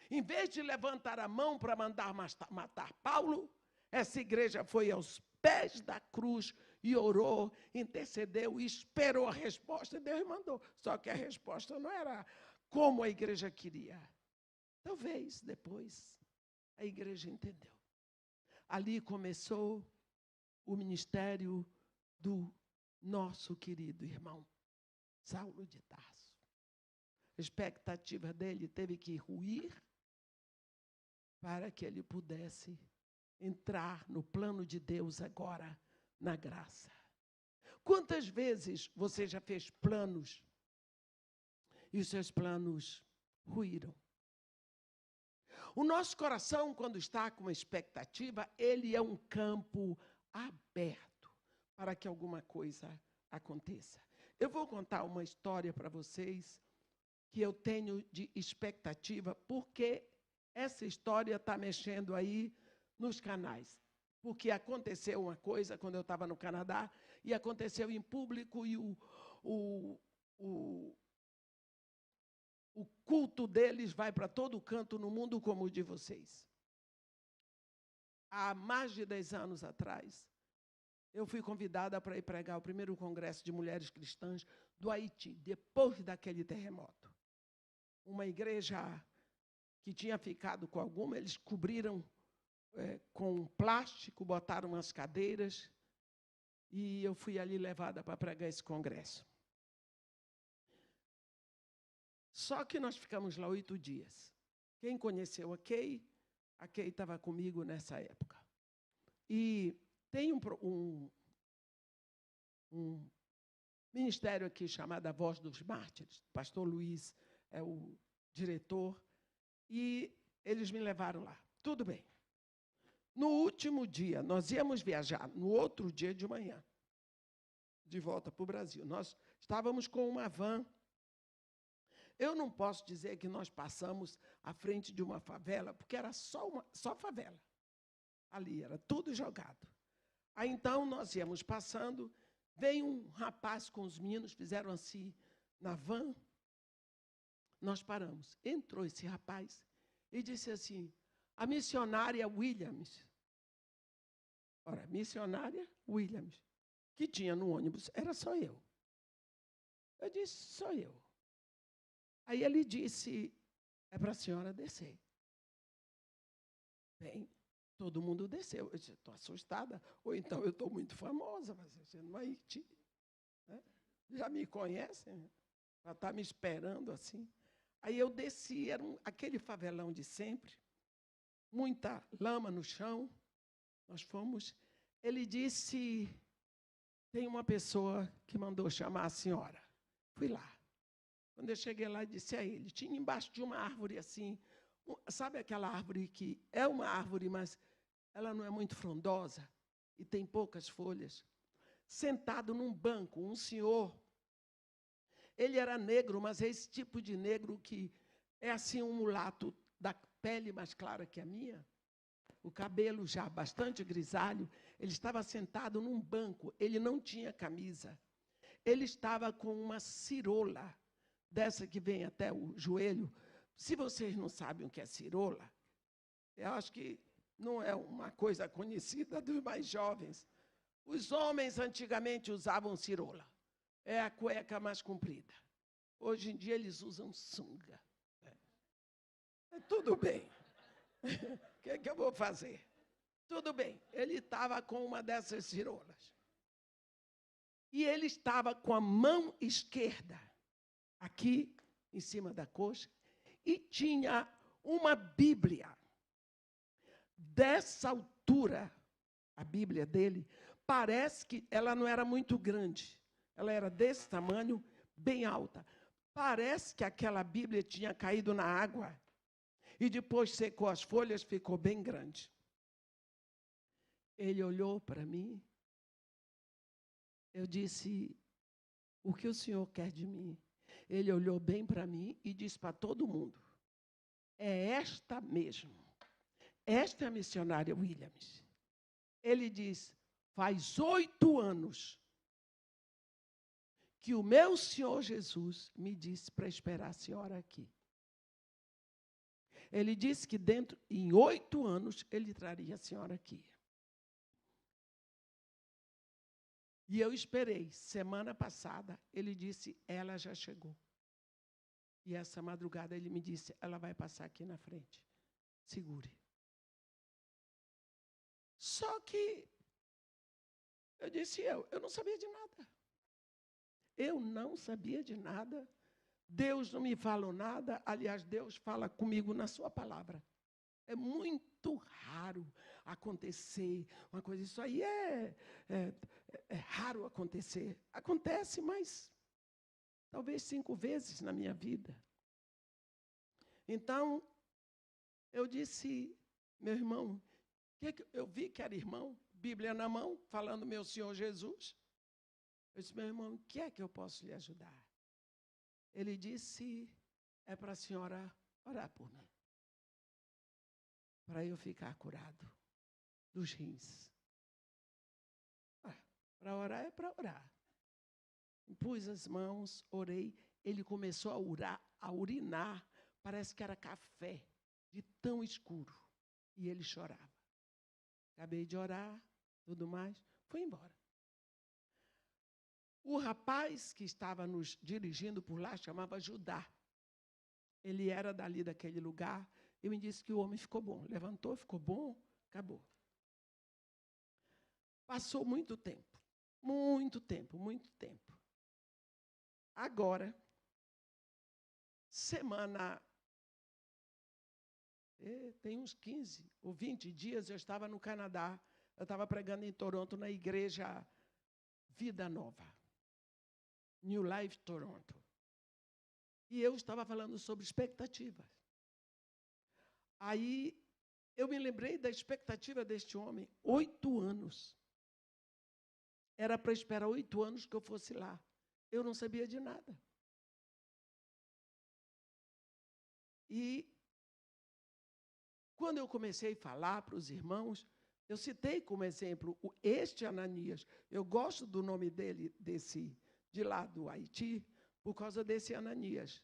Em vez de levantar a mão para mandar matar Paulo, essa igreja foi aos pés da cruz e orou, intercedeu e esperou a resposta. E Deus mandou. Só que a resposta não era como a igreja queria. Talvez depois a igreja entendeu. Ali começou o ministério do nosso querido irmão Saulo de Tarso. A expectativa dele teve que ruir para que ele pudesse entrar no plano de Deus agora, na graça. Quantas vezes você já fez planos e os seus planos ruíram? O nosso coração, quando está com uma expectativa, ele é um campo aberto para que alguma coisa aconteça. Eu vou contar uma história para vocês que eu tenho de expectativa, porque essa história está mexendo aí nos canais. Porque aconteceu uma coisa quando eu estava no Canadá, e aconteceu em público, e o culto deles vai para todo canto no mundo como o de vocês. Há mais de 10 anos atrás, eu fui convidada para ir pregar o primeiro congresso de mulheres cristãs do Haiti, depois daquele terremoto. Uma igreja que tinha ficado com alguma, eles cobriram com plástico, botaram umas cadeiras, e eu fui ali levada para pregar esse congresso. Só que nós ficamos lá 8 dias. Quem conheceu a Kay estava comigo nessa época. E tem um ministério aqui chamado A Voz dos Mártires. O pastor Luiz é o diretor. E eles me levaram lá. Tudo bem. No último dia, nós íamos viajar, no outro dia de manhã, de volta para o Brasil. Nós estávamos com uma van. Eu não posso dizer que nós passamos à frente de uma favela, porque era só favela. Ali, era tudo jogado. Aí, então, nós íamos passando, veio um rapaz com os meninos, fizeram assim na van. Nós paramos. Entrou esse rapaz e disse assim: a missionária Williams. Ora, missionária Williams, que tinha no ônibus, era só eu. Eu disse, sou eu. Aí ele disse, é para a senhora descer. Bem, todo mundo desceu. Eu disse, estou assustada. Ou então eu estou muito famosa, mas você no Haiti. Né? Já me conhecem, né? Ela está me esperando assim. Aí eu desci, era aquele favelão de sempre, muita lama no chão. Nós fomos. Ele disse, tem uma pessoa que mandou chamar a senhora. Fui lá. Quando eu cheguei lá, disse a ele, tinha embaixo de uma árvore assim, sabe aquela árvore que é uma árvore, mas ela não é muito frondosa e tem poucas folhas? Sentado num banco, um senhor. Ele era negro, mas é esse tipo de negro que é assim um mulato da pele mais clara que a minha, o cabelo já bastante grisalho. Ele estava sentado num banco, ele não tinha camisa. Ele estava com uma cirola, dessa que vem até o joelho. Se vocês não sabem o que é cirola, eu acho que não é uma coisa conhecida dos mais jovens. Os homens antigamente usavam cirola. É a cueca mais comprida. Hoje em dia eles usam sunga. Tudo bem. O que eu vou fazer? Tudo bem. Ele estava com uma dessas cirolas. E ele estava com a mão esquerda aqui em cima da coxa e tinha uma Bíblia dessa altura. A Bíblia dele parece que ela não era muito grande. Ela era desse tamanho, bem alta. Parece que aquela Bíblia tinha caído na água e depois secou as folhas, ficou bem grande. Ele olhou para mim. Eu disse, o que o senhor quer de mim? Ele olhou bem para mim e disse para todo mundo, é esta mesmo. Esta é a missionária Williams. Ele diz, faz 8 anos que o meu Senhor Jesus me disse para esperar a senhora aqui. Ele disse que em 8 anos, ele traria a senhora aqui. E eu esperei. Semana passada, ele disse, ela já chegou. E essa madrugada ele me disse, ela vai passar aqui na frente. Segure. Só que eu disse, eu não sabia de nada. Eu não sabia de nada. Deus não me falou nada. Aliás, Deus fala comigo na sua palavra. É muito raro acontecer uma coisa. Isso aí é raro acontecer. Acontece, mas talvez 5 vezes na minha vida. Então, eu disse, meu irmão, eu vi que era irmão, Bíblia na mão, falando meu Senhor Jesus. Eu disse, meu irmão, o que é que eu posso lhe ajudar? Ele disse, é para a senhora orar por mim. Para eu ficar curado dos rins. Para orar é para orar. Pus as mãos, orei, ele começou a urinar, parece que era café, de tão escuro. E ele chorava. Acabei de orar, tudo mais, fui embora. O rapaz que estava nos dirigindo por lá chamava Judá. Ele era dali daquele lugar e me disse que o homem ficou bom. Levantou, ficou bom, acabou. Passou muito tempo, muito tempo, muito tempo. Agora, tem uns 15 ou 20 dias, eu estava no Canadá, eu estava pregando em Toronto, na igreja Vida Nova, New Life Toronto. E eu estava falando sobre expectativas. Aí, eu me lembrei da expectativa deste homem, 8 anos. Era para esperar 8 anos que eu fosse lá. Eu não sabia de nada. E, quando eu comecei a falar para os irmãos, eu citei como exemplo este Ananias. Eu gosto do nome dele, de lá do Haiti, por causa desse Ananias.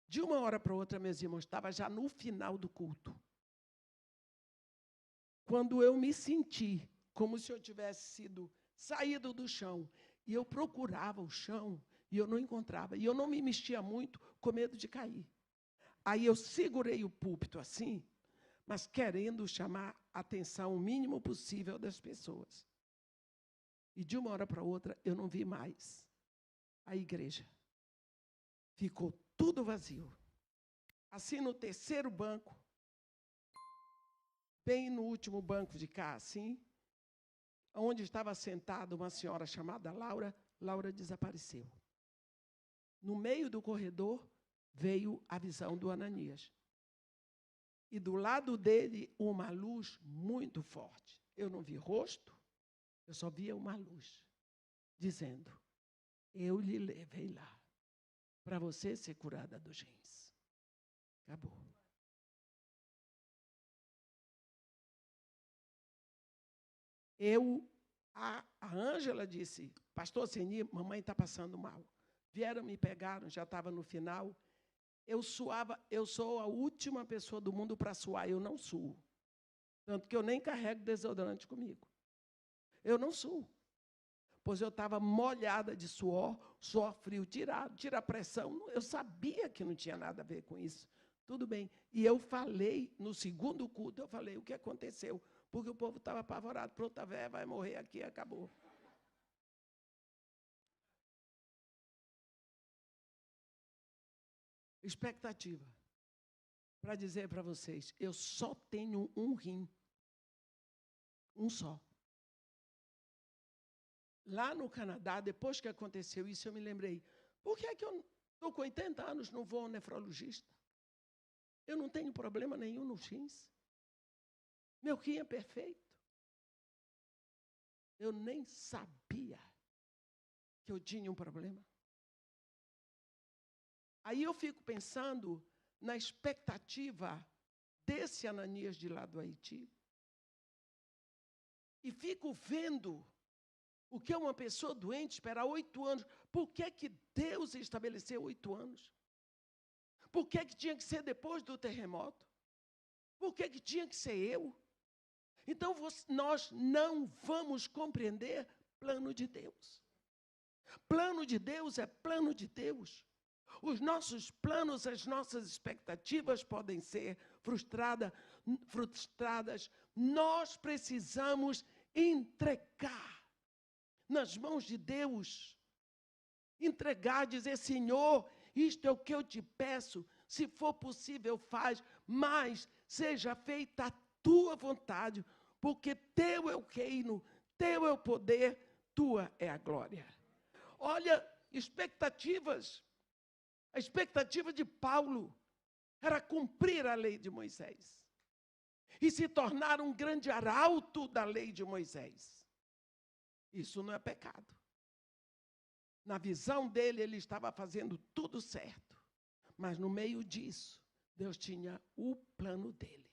De uma hora para outra, meus irmãos, estava já no final do culto. Quando eu me senti como se eu tivesse saído do chão, e eu procurava o chão, e eu não encontrava, e eu não me mexia muito, com medo de cair. Aí eu segurei o púlpito assim, mas querendo chamar a atenção o mínimo possível das pessoas. E de uma hora para outra, eu não vi mais a igreja. Ficou tudo vazio. Assim, no terceiro banco, bem no último banco de cá, assim, onde estava sentada uma senhora chamada Laura, Laura desapareceu. No meio do corredor, veio a visão do Ananias. E do lado dele, uma luz muito forte. Eu não vi rosto, eu só via uma luz, dizendo, eu lhe levei lá, para você ser curada dos rins. Acabou. A Ângela disse, pastor Seni, mamãe está passando mal. Vieram, me pegaram, já estava no final. Eu suava, eu sou a última pessoa do mundo para suar, eu não suo. Tanto que eu nem carrego desodorante comigo. Eu não suo. Pois eu estava molhada de suor frio, tira a pressão. Eu sabia que não tinha nada a ver com isso. Tudo bem. E eu falei, no segundo culto, eu falei o que aconteceu. Porque o povo estava apavorado. Pronto, a véia vai morrer aqui, acabou. Expectativa. Para dizer para vocês, eu só tenho um rim. Um só. Lá no Canadá, depois que aconteceu isso, eu me lembrei, por que é que eu estou com 80 anos, não vou ao nefrologista? Eu não tenho problema nenhum nos rins. Meu rim é perfeito. Eu nem sabia que eu tinha um problema. Aí eu fico pensando na expectativa desse Ananias de lá do Haiti. E fico vendo o que é uma pessoa doente esperar 8 anos. Por que que Deus estabeleceu 8 anos? Por que que tinha que ser depois do terremoto? Por que que tinha que ser eu? Então, nós não vamos compreender plano de Deus. Plano de Deus é plano de Deus. Os nossos planos, as nossas expectativas podem ser frustradas. Nós precisamos entregar nas mãos de Deus. Entregar, dizer, Senhor, isto é o que eu te peço. Se for possível, faz, mas seja feita a tua vontade, porque teu é o reino, teu é o poder, tua é a glória. Olha, expectativas. A expectativa de Paulo era cumprir a lei de Moisés e se tornar um grande arauto da lei de Moisés. Isso não é pecado. Na visão dele, ele estava fazendo tudo certo. Mas no meio disso, Deus tinha o plano dele.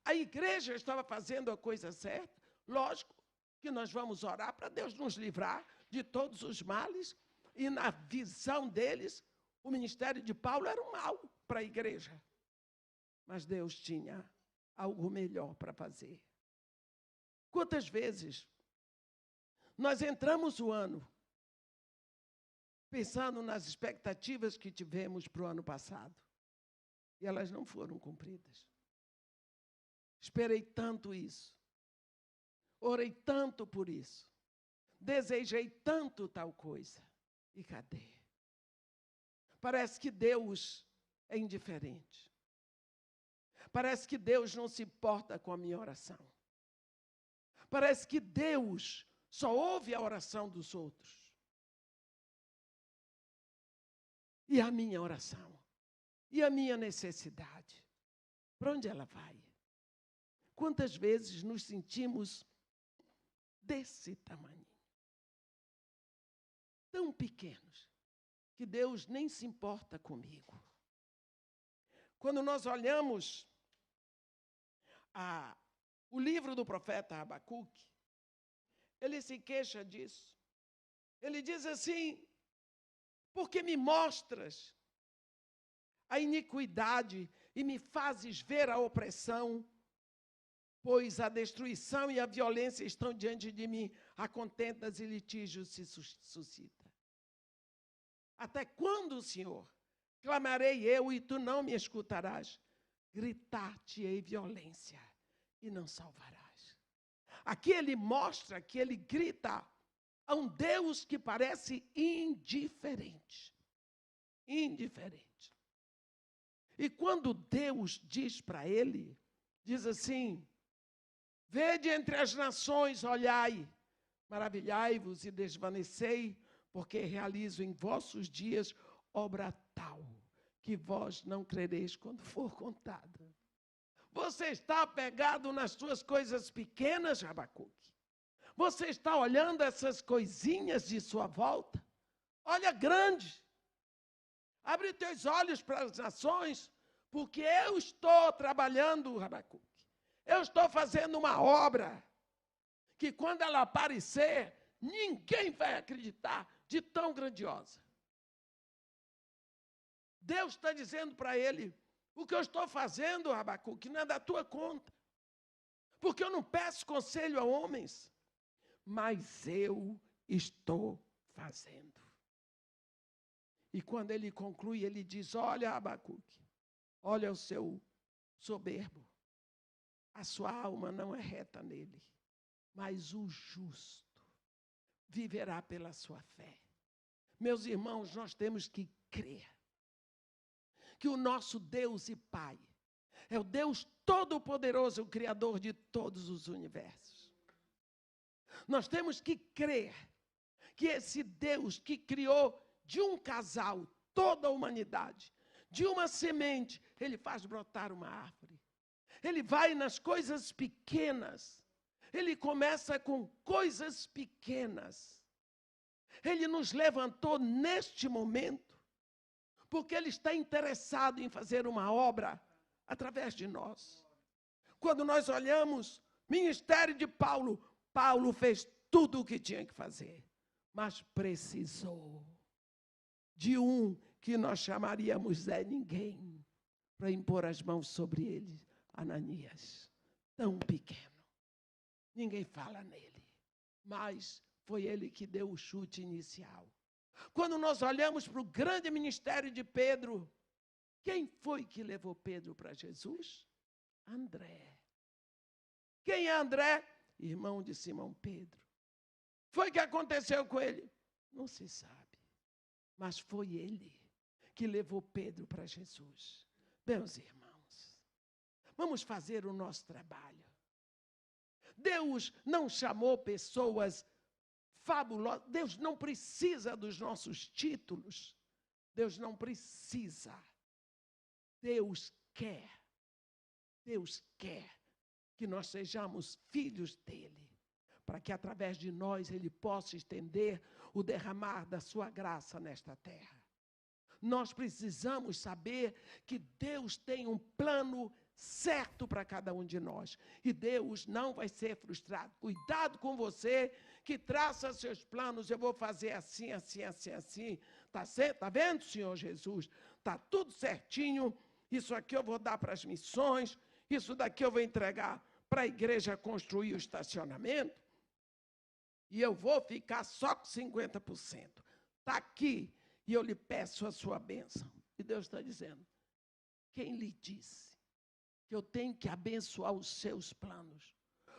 A igreja estava fazendo a coisa certa. Lógico que nós vamos orar para Deus nos livrar de todos os males. E na visão deles, o ministério de Paulo era um mal para a igreja. Mas Deus tinha algo melhor para fazer. Quantas vezes nós entramos o ano pensando nas expectativas que tivemos para o ano passado, e elas não foram cumpridas. Esperei tanto isso, orei tanto por isso, desejei tanto tal coisa, e cadê? Parece que Deus é indiferente. Parece que Deus não se importa com a minha oração. Parece que Deus só ouve a oração dos outros. E a minha oração? E a minha necessidade? Para onde ela vai? Quantas vezes nos sentimos desse tamanho? Tão pequenos, que Deus nem se importa comigo. Quando nós olhamos o livro do profeta Abacuque, ele se queixa disso. Ele diz assim, porque me mostras a iniquidade e me fazes ver a opressão, pois a destruição e a violência estão diante de mim, a contendas e litígios se suscita. Até quando, Senhor, clamarei eu e tu não me escutarás? Gritar-te-ei violência e não salvarás. Aqui ele mostra que ele grita a um Deus que parece indiferente. Indiferente. E quando Deus diz para ele, diz assim, vede entre as nações, olhai, maravilhai-vos e desvanecei, porque realizo em vossos dias obra tal, que vós não crereis quando for contada. Você está apegado nas suas coisas pequenas, Abacuque? Você está olhando essas coisinhas de sua volta? Olha grande. Abre teus olhos para as nações, porque eu estou trabalhando, Abacuque. Eu estou fazendo uma obra que quando ela aparecer, ninguém vai acreditar de tão grandiosa. Deus está dizendo para ele, o que eu estou fazendo, Abacuque, não é da tua conta. Porque eu não peço conselho a homens, mas eu estou fazendo. E quando ele conclui, ele diz, olha, Abacuque, olha o seu soberbo. A sua alma não é reta nele, mas o justo viverá pela sua fé. Meus irmãos, nós temos que crer que o nosso Deus e Pai é o Deus Todo-Poderoso, o Criador de todos os universos. Nós temos que crer que esse Deus que criou de um casal toda a humanidade, de uma semente, ele faz brotar uma árvore. Ele vai nas coisas pequenas. Ele começa com coisas pequenas. Ele nos levantou neste momento, porque Ele está interessado em fazer uma obra através de nós. Quando nós olhamos o ministério de Paulo, Paulo fez tudo o que tinha que fazer, mas precisou de um que nós chamaríamos Zé Ninguém, para impor as mãos sobre ele, Ananias, tão pequeno. Ninguém fala nele, mas foi ele que deu o chute inicial. Quando nós olhamos para o grande ministério de Pedro, quem foi que levou Pedro para Jesus? André. Quem é André? Irmão de Simão Pedro. Foi o que aconteceu com ele? Não se sabe, mas foi ele que levou Pedro para Jesus. Meus irmãos, vamos fazer o nosso trabalho. Deus não chamou pessoas fabulosas. Deus não precisa dos nossos títulos. Deus não precisa. Deus quer que nós sejamos filhos dele, para que através de nós ele possa estender o derramar da sua graça nesta terra. Nós precisamos saber que Deus tem um plano certo para cada um de nós. E Deus não vai ser frustrado. Cuidado com você que traça seus planos. Eu vou fazer assim, assim, assim, assim. Tá vendo, Senhor Jesus? Está tudo certinho. Isso aqui eu vou dar para as missões. Isso daqui eu vou entregar para a igreja construir o estacionamento. E eu vou ficar só com 50%. Está aqui. E eu lhe peço a sua bênção. E Deus está dizendo, quem lhe disse que eu tenho que abençoar os seus planos?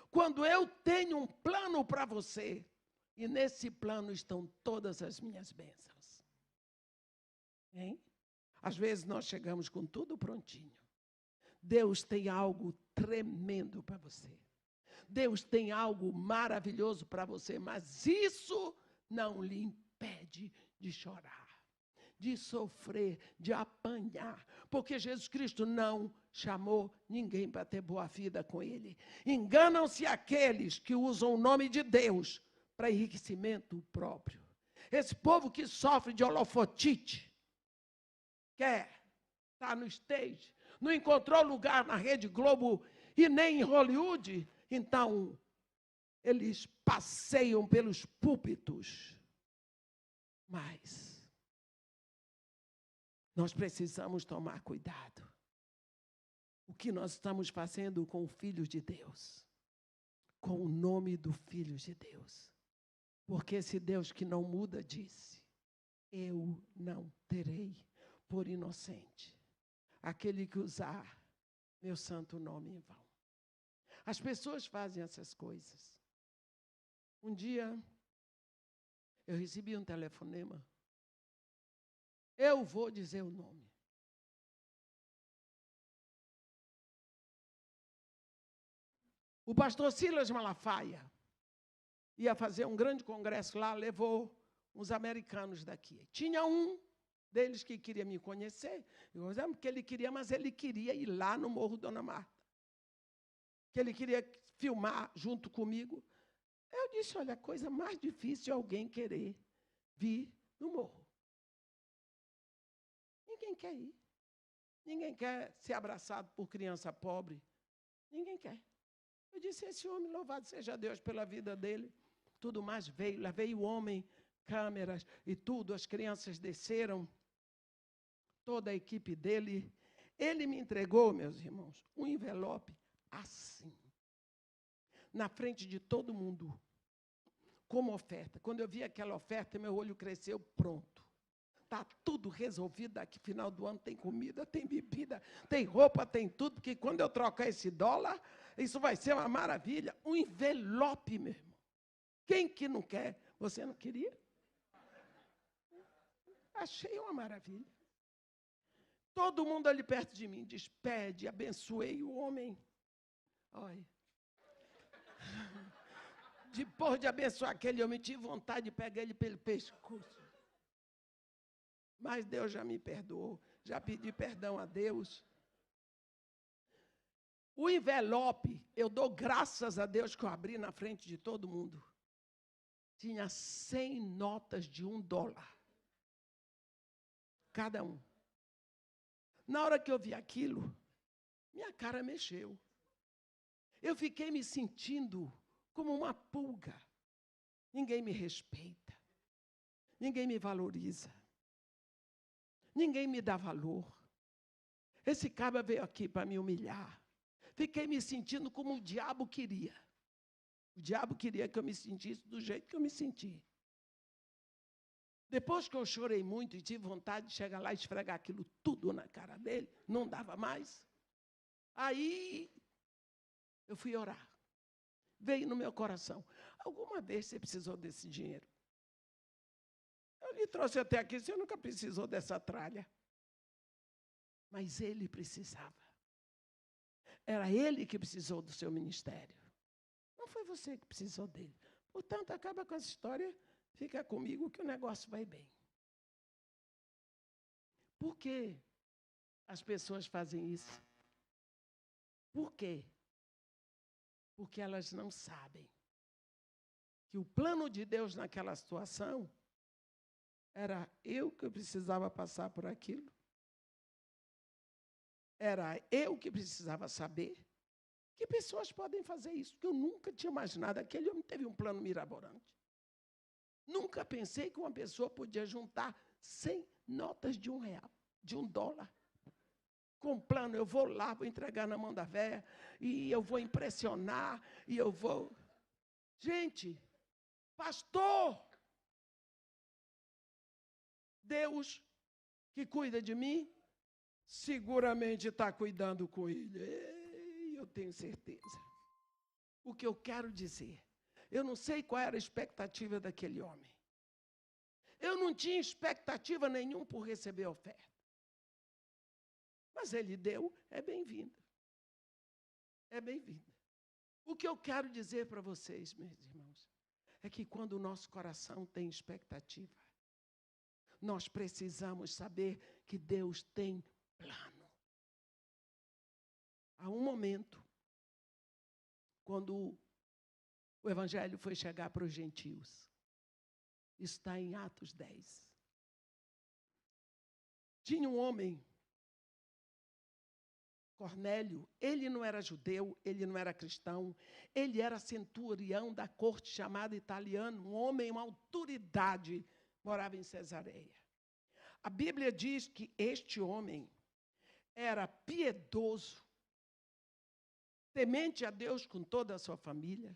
Quando eu tenho um plano para você, e nesse plano estão todas as minhas bênçãos. Hein? Às vezes nós chegamos com tudo prontinho. Deus tem algo tremendo para você. Deus tem algo maravilhoso para você, mas isso não lhe impede de chorar, de sofrer, de apanhar, porque Jesus Cristo não chamou ninguém para ter boa vida com ele. Enganam-se aqueles que usam o nome de Deus para enriquecimento próprio. Esse povo que sofre de holofotite, quer estar no stage, não encontrou lugar na Rede Globo e nem em Hollywood, então eles passeiam pelos púlpitos. Mas nós precisamos tomar cuidado. O que nós estamos fazendo com o Filho de Deus? Com o nome do Filho de Deus. Porque esse Deus que não muda disse, eu não terei por inocente aquele que usar meu santo nome em vão. As pessoas fazem essas coisas. Um dia, eu recebi um telefonema. Eu vou dizer o nome. O pastor Silas Malafaia ia fazer um grande congresso lá, levou uns americanos daqui. Tinha um deles que queria me conhecer. Eu disse, porque ele queria, mas ele queria ir lá no Morro Dona Marta. Que ele queria filmar junto comigo. Eu disse, olha, a coisa mais difícil é alguém querer vir no morro. Ninguém quer ir. Ninguém quer ser abraçado por criança pobre. Ninguém quer. Eu disse, esse homem, louvado seja Deus pela vida dele. Tudo mais veio, lá veio o homem, câmeras e tudo, as crianças desceram, toda a equipe dele. Ele me entregou, meus irmãos, um envelope assim, na frente de todo mundo, como oferta. Quando eu vi aquela oferta, meu olho cresceu, pronto. Está tudo resolvido, daqui final do ano tem comida, tem bebida, tem roupa, tem tudo, porque quando eu trocar esse dólar, isso vai ser uma maravilha. Um envelope, meu irmão. Quem que não quer? Você não queria? Achei uma maravilha. Todo mundo ali perto de mim despede, abençoei o homem. Olha. Depois de abençoar aquele homem, tive vontade de pegar ele pelo pescoço. Mas Deus já me perdoou, já pedi perdão a Deus. O envelope, eu dou graças a Deus que eu abri na frente de todo mundo. tinha 100 notas de $1. Cada um. Na hora que eu vi aquilo, minha cara mexeu. Eu fiquei me sentindo como uma pulga. Ninguém me respeita. Ninguém me valoriza. Ninguém me dá valor. Esse cara veio aqui para me humilhar. Fiquei me sentindo como o diabo queria. O diabo queria que eu me sentisse do jeito que eu me senti. Depois que eu chorei muito e tive vontade de chegar lá e esfregar aquilo tudo na cara dele, não dava mais. Aí eu fui orar. Veio no meu coração. Alguma vez você precisou desse dinheiro? Eu lhe trouxe até aqui, você nunca precisou dessa tralha. Mas ele precisava. Era ele que precisou do seu ministério. Não foi você que precisou dele. Portanto, acaba com essa história, fica comigo que o negócio vai bem. Por que as pessoas fazem isso? Por quê? Porque elas não sabem que o plano de Deus naquela situação era eu que precisava passar por aquilo. Era eu que precisava saber que pessoas podem fazer isso, que eu nunca tinha imaginado. Aquele homem teve um plano mirabolante. Nunca pensei que uma pessoa podia juntar 100 notas de R$1, de $1. Com um plano, eu vou lá, vou entregar na mão da véia, e eu vou impressionar, e eu vou... Gente, pastor, Deus que cuida de mim, seguramente está cuidando com ele. Eu tenho certeza. O que eu quero dizer, eu não sei qual era a expectativa daquele homem. Eu não tinha expectativa nenhuma por receber a oferta. Mas ele deu, é bem-vinda. É bem-vinda. O que eu quero dizer para vocês, meus irmãos, é que quando o nosso coração tem expectativa, nós precisamos saber que Deus tem plano. Há um momento, quando o evangelho foi chegar para os gentios, está em Atos 10. Tinha um homem, Cornélio, ele não era judeu, ele não era cristão, ele era centurião da corte chamada Italiano, um homem, uma autoridade, morava em Cesareia. A Bíblia diz que este homem era piedoso, temente a Deus com toda a sua família,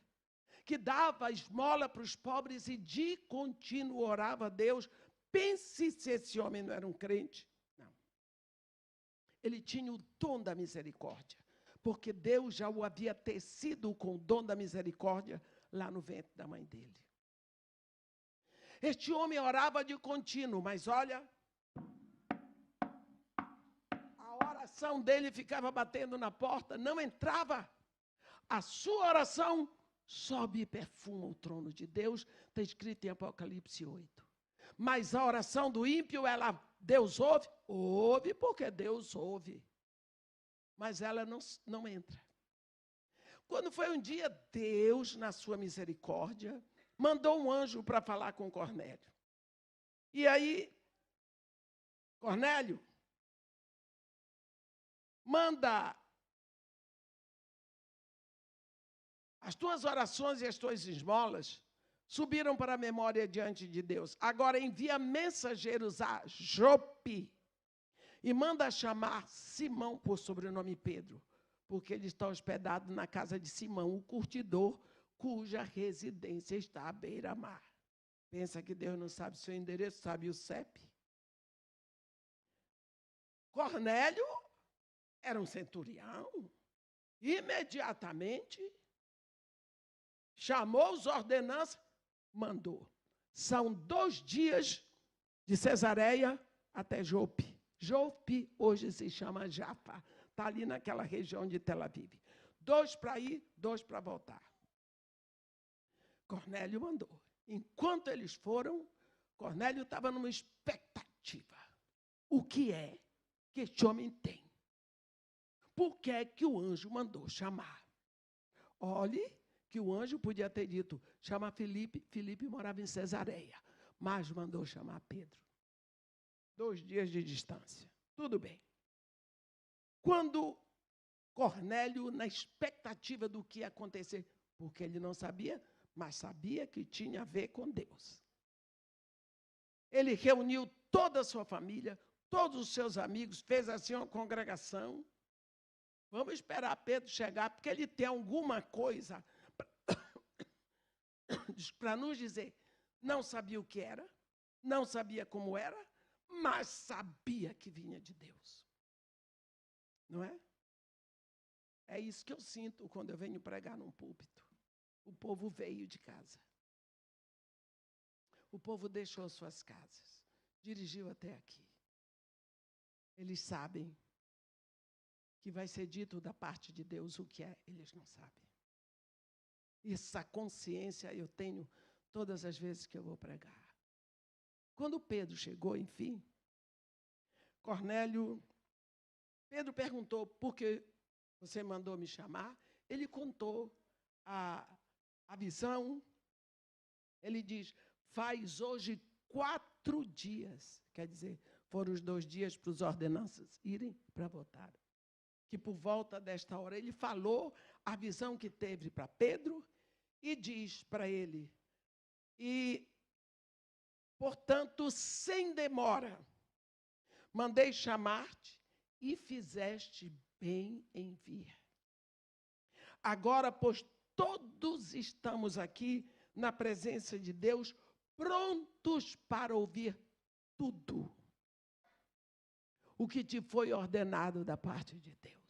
que dava esmola para os pobres e de contínuo orava a Deus. Pense se esse homem não era um crente. Não. Ele tinha o dom da misericórdia, porque Deus já o havia tecido com o dom da misericórdia lá no ventre da mãe dele. Este homem orava de contínuo, mas olha, a oração dele ficava batendo na porta, não entrava. A sua oração sobe e perfuma o trono de Deus, está escrito em Apocalipse 8. Mas a oração do ímpio, Deus ouve? Ouve, porque Deus ouve. Mas ela não entra. Quando foi um dia, Deus, na sua misericórdia, mandou um anjo para falar com Cornélio. E aí, Cornélio, manda as tuas orações e as tuas esmolas subiram para a memória diante de Deus. Agora envia mensageiros a Jope e manda chamar Simão, por sobrenome Pedro, porque ele está hospedado na casa de Simão, o curtidor, cuja residência está à beira-mar. Pensa que Deus não sabe o seu endereço, sabe o CEP? Cornélio era um centurião. Imediatamente chamou os ordenanças, mandou. São 2 dias de Cesareia até Jope. Jope hoje se chama Jaffa. Está ali naquela região de Tel Aviv. 2 para ir, 2 para voltar. Cornélio mandou. Enquanto eles foram, Cornélio estava numa expectativa. O que é que este homem tem? Por que é que o anjo mandou chamar? Olhe que o anjo podia ter dito, chama Filipe. Filipe morava em Cesareia, mas mandou chamar Pedro. 2 dias de distância. Tudo bem. Quando Cornélio, na expectativa do que ia acontecer, porque ele não sabia, mas sabia que tinha a ver com Deus. Ele reuniu toda a sua família, todos os seus amigos, fez assim uma congregação. Vamos esperar Pedro chegar, porque ele tem alguma coisa para nos dizer. Não sabia o que era, não sabia como era, mas sabia que vinha de Deus. Não é? É isso que eu sinto quando eu venho pregar num púlpito. O povo veio de casa. O povo deixou suas casas, dirigiu até aqui. Eles sabem que vai ser dito da parte de Deus o que é, eles não sabem. Essa consciência eu tenho todas as vezes que eu vou pregar. Quando Pedro chegou, enfim, Pedro perguntou, por que você mandou me chamar? Ele contou a visão. Ele diz, faz hoje 4 dias, quer dizer, foram os 2 dias para os ordenanças irem para votar. Que por volta desta hora ele falou a visão que teve para Pedro e diz para ele, e, portanto, sem demora, mandei chamar-te e fizeste bem em vir. Agora, pois todos estamos aqui na presença de Deus, prontos para ouvir tudo o que te foi ordenado da parte de Deus.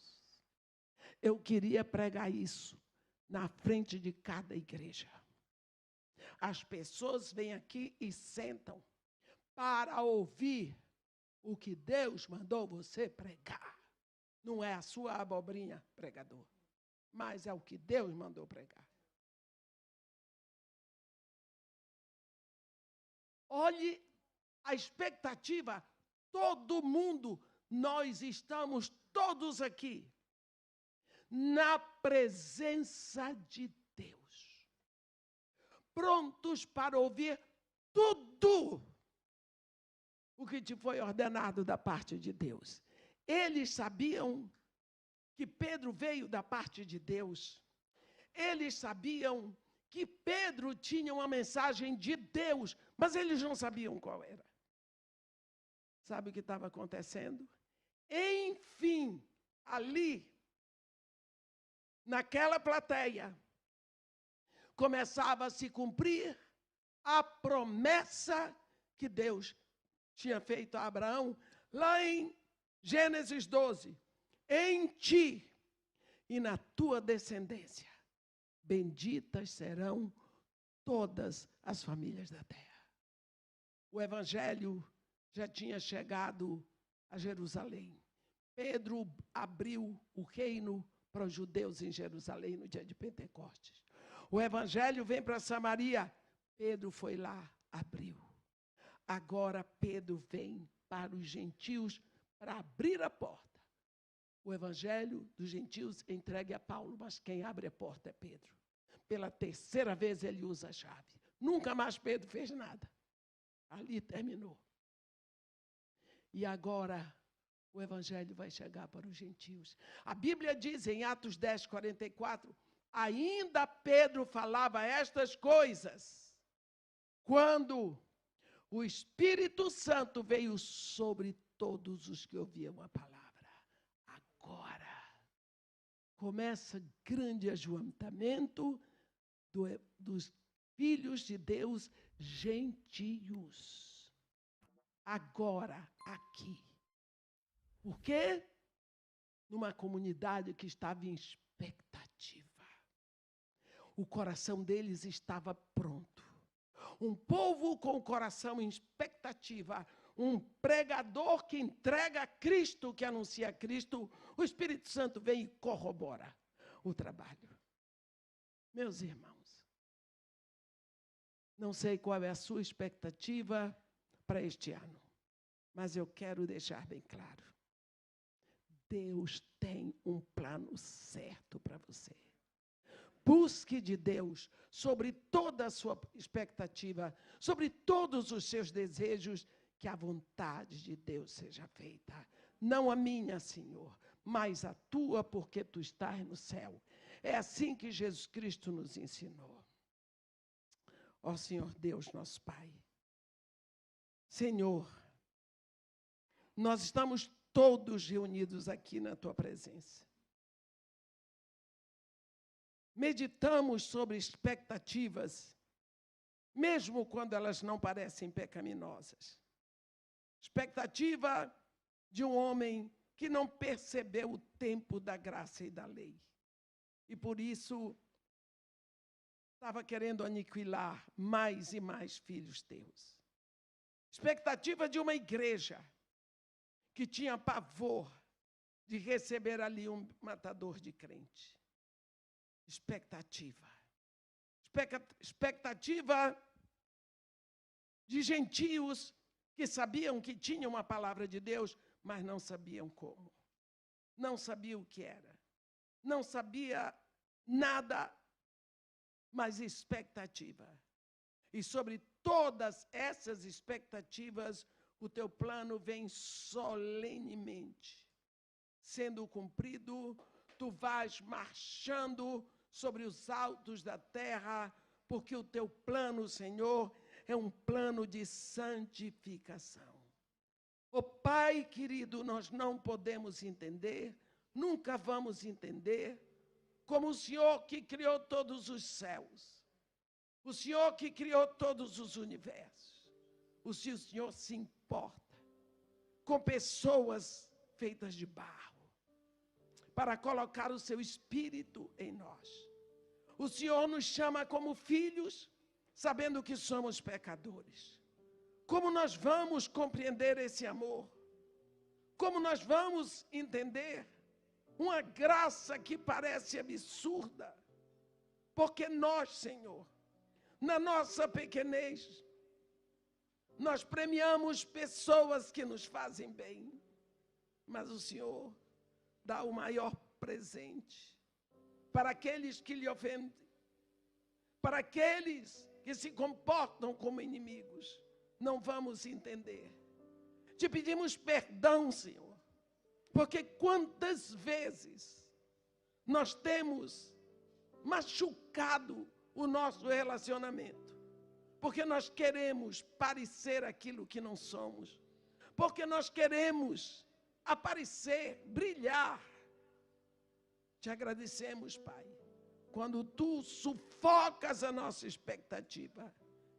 Eu queria pregar isso na frente de cada igreja. As pessoas vêm aqui e sentam para ouvir o que Deus mandou você pregar. Não é a sua abobrinha, pregador, mas é o que Deus mandou pregar. Olhe a expectativa, todo mundo, nós estamos todos aqui, na presença de Deus, prontos para ouvir tudo o que te foi ordenado da parte de Deus. Eles sabiam que Pedro veio da parte de Deus. Eles sabiam que Pedro tinha uma mensagem de Deus, mas eles não sabiam qual era. Sabe o que estava acontecendo? Enfim, ali, naquela plateia, começava a se cumprir a promessa que Deus tinha feito a Abraão, lá em Gênesis 12. Em ti e na tua descendência, benditas serão todas as famílias da terra. O evangelho já tinha chegado a Jerusalém. Pedro abriu o reino para os judeus em Jerusalém no dia de Pentecostes. O evangelho vem para Samaria. Pedro foi lá, abriu. Agora Pedro vem para os gentios para abrir a porta. O evangelho dos gentios entregue a Paulo, mas quem abre a porta é Pedro. Pela 3ª vez ele usa a chave. Nunca mais Pedro fez nada. Ali terminou. E agora o evangelho vai chegar para os gentios. A Bíblia diz em Atos 10, 44, ainda Pedro falava estas coisas, quando o Espírito Santo veio sobre todos os que ouviam a palavra. Agora começa grande ajuntamento dos filhos de Deus gentios. Agora, aqui. Por quê? Numa comunidade que estava em expectativa. O coração deles estava pronto. Um povo com o coração em expectativa. Um pregador que entrega a Cristo, que anuncia Cristo. O Espírito Santo vem e corrobora o trabalho. Meus irmãos, não sei qual é a sua expectativa para este ano, mas eu quero deixar bem claro. Deus tem um plano certo para você. busque de Deus sobre toda a sua expectativa, sobre todos os seus desejos, que a vontade de Deus seja feita. Não a minha, Senhor, mas a tua, porque tu estás no céu. É assim que Jesus Cristo nos ensinou. Ó Senhor Deus, nosso Pai. Senhor, nós estamos todos reunidos aqui na tua presença. Meditamos sobre expectativas, mesmo quando elas não parecem pecaminosas. Expectativa de um homem que não percebeu o tempo da graça e da lei. E por isso estava querendo aniquilar mais e mais filhos teus. Expectativa de uma igreja que tinha pavor de receber ali um matador de crente. Expectativa de gentios que sabiam que tinham uma palavra de Deus, mas não sabiam como. Não sabiam o que era. Não sabia nada, mas expectativa. E sobre todas essas expectativas, o teu plano vem solenemente sendo cumprido. Tu vais marchando sobre os altos da terra, porque o teu plano, Senhor, é um plano de santificação. Ó Pai querido, nós não podemos entender, nunca vamos entender, como o Senhor que criou todos os céus, o Senhor que criou todos os universos, o Senhor se importa com pessoas feitas de barro, para colocar o seu Espírito em nós. O Senhor nos chama como filhos, sabendo que somos pecadores. Como nós vamos compreender esse amor? Como nós vamos entender uma graça que parece absurda? Porque nós, Senhor, na nossa pequenez, nós premiamos pessoas que nos fazem bem, mas o Senhor dá o maior presente para aqueles que lhe ofendem, para aqueles que se comportam como inimigos. Não vamos entender. Te pedimos perdão, Senhor, porque quantas vezes nós temos machucado o nosso relacionamento, porque nós queremos parecer aquilo que não somos, porque nós queremos aparecer, brilhar. Te agradecemos, Pai, quando tu sufocas a nossa expectativa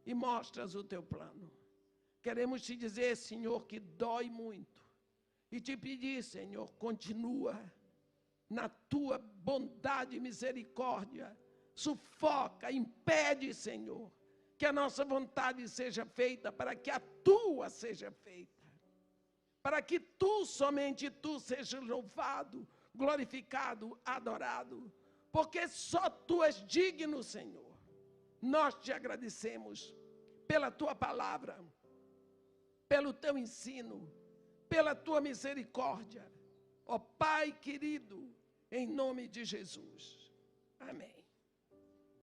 e mostras o teu plano. Queremos te dizer, Senhor, que dói muito, e te pedir, Senhor, continua na tua bondade e misericórdia, sufoca, impede, Senhor, que a nossa vontade seja feita, para que a tua seja feita, para que tu, somente tu, seja louvado, glorificado, adorado, porque só tu és digno, Senhor. Nós te agradecemos pela tua palavra, pelo teu ensino, pela tua misericórdia. Ó Pai querido, em nome de Jesus. Amém.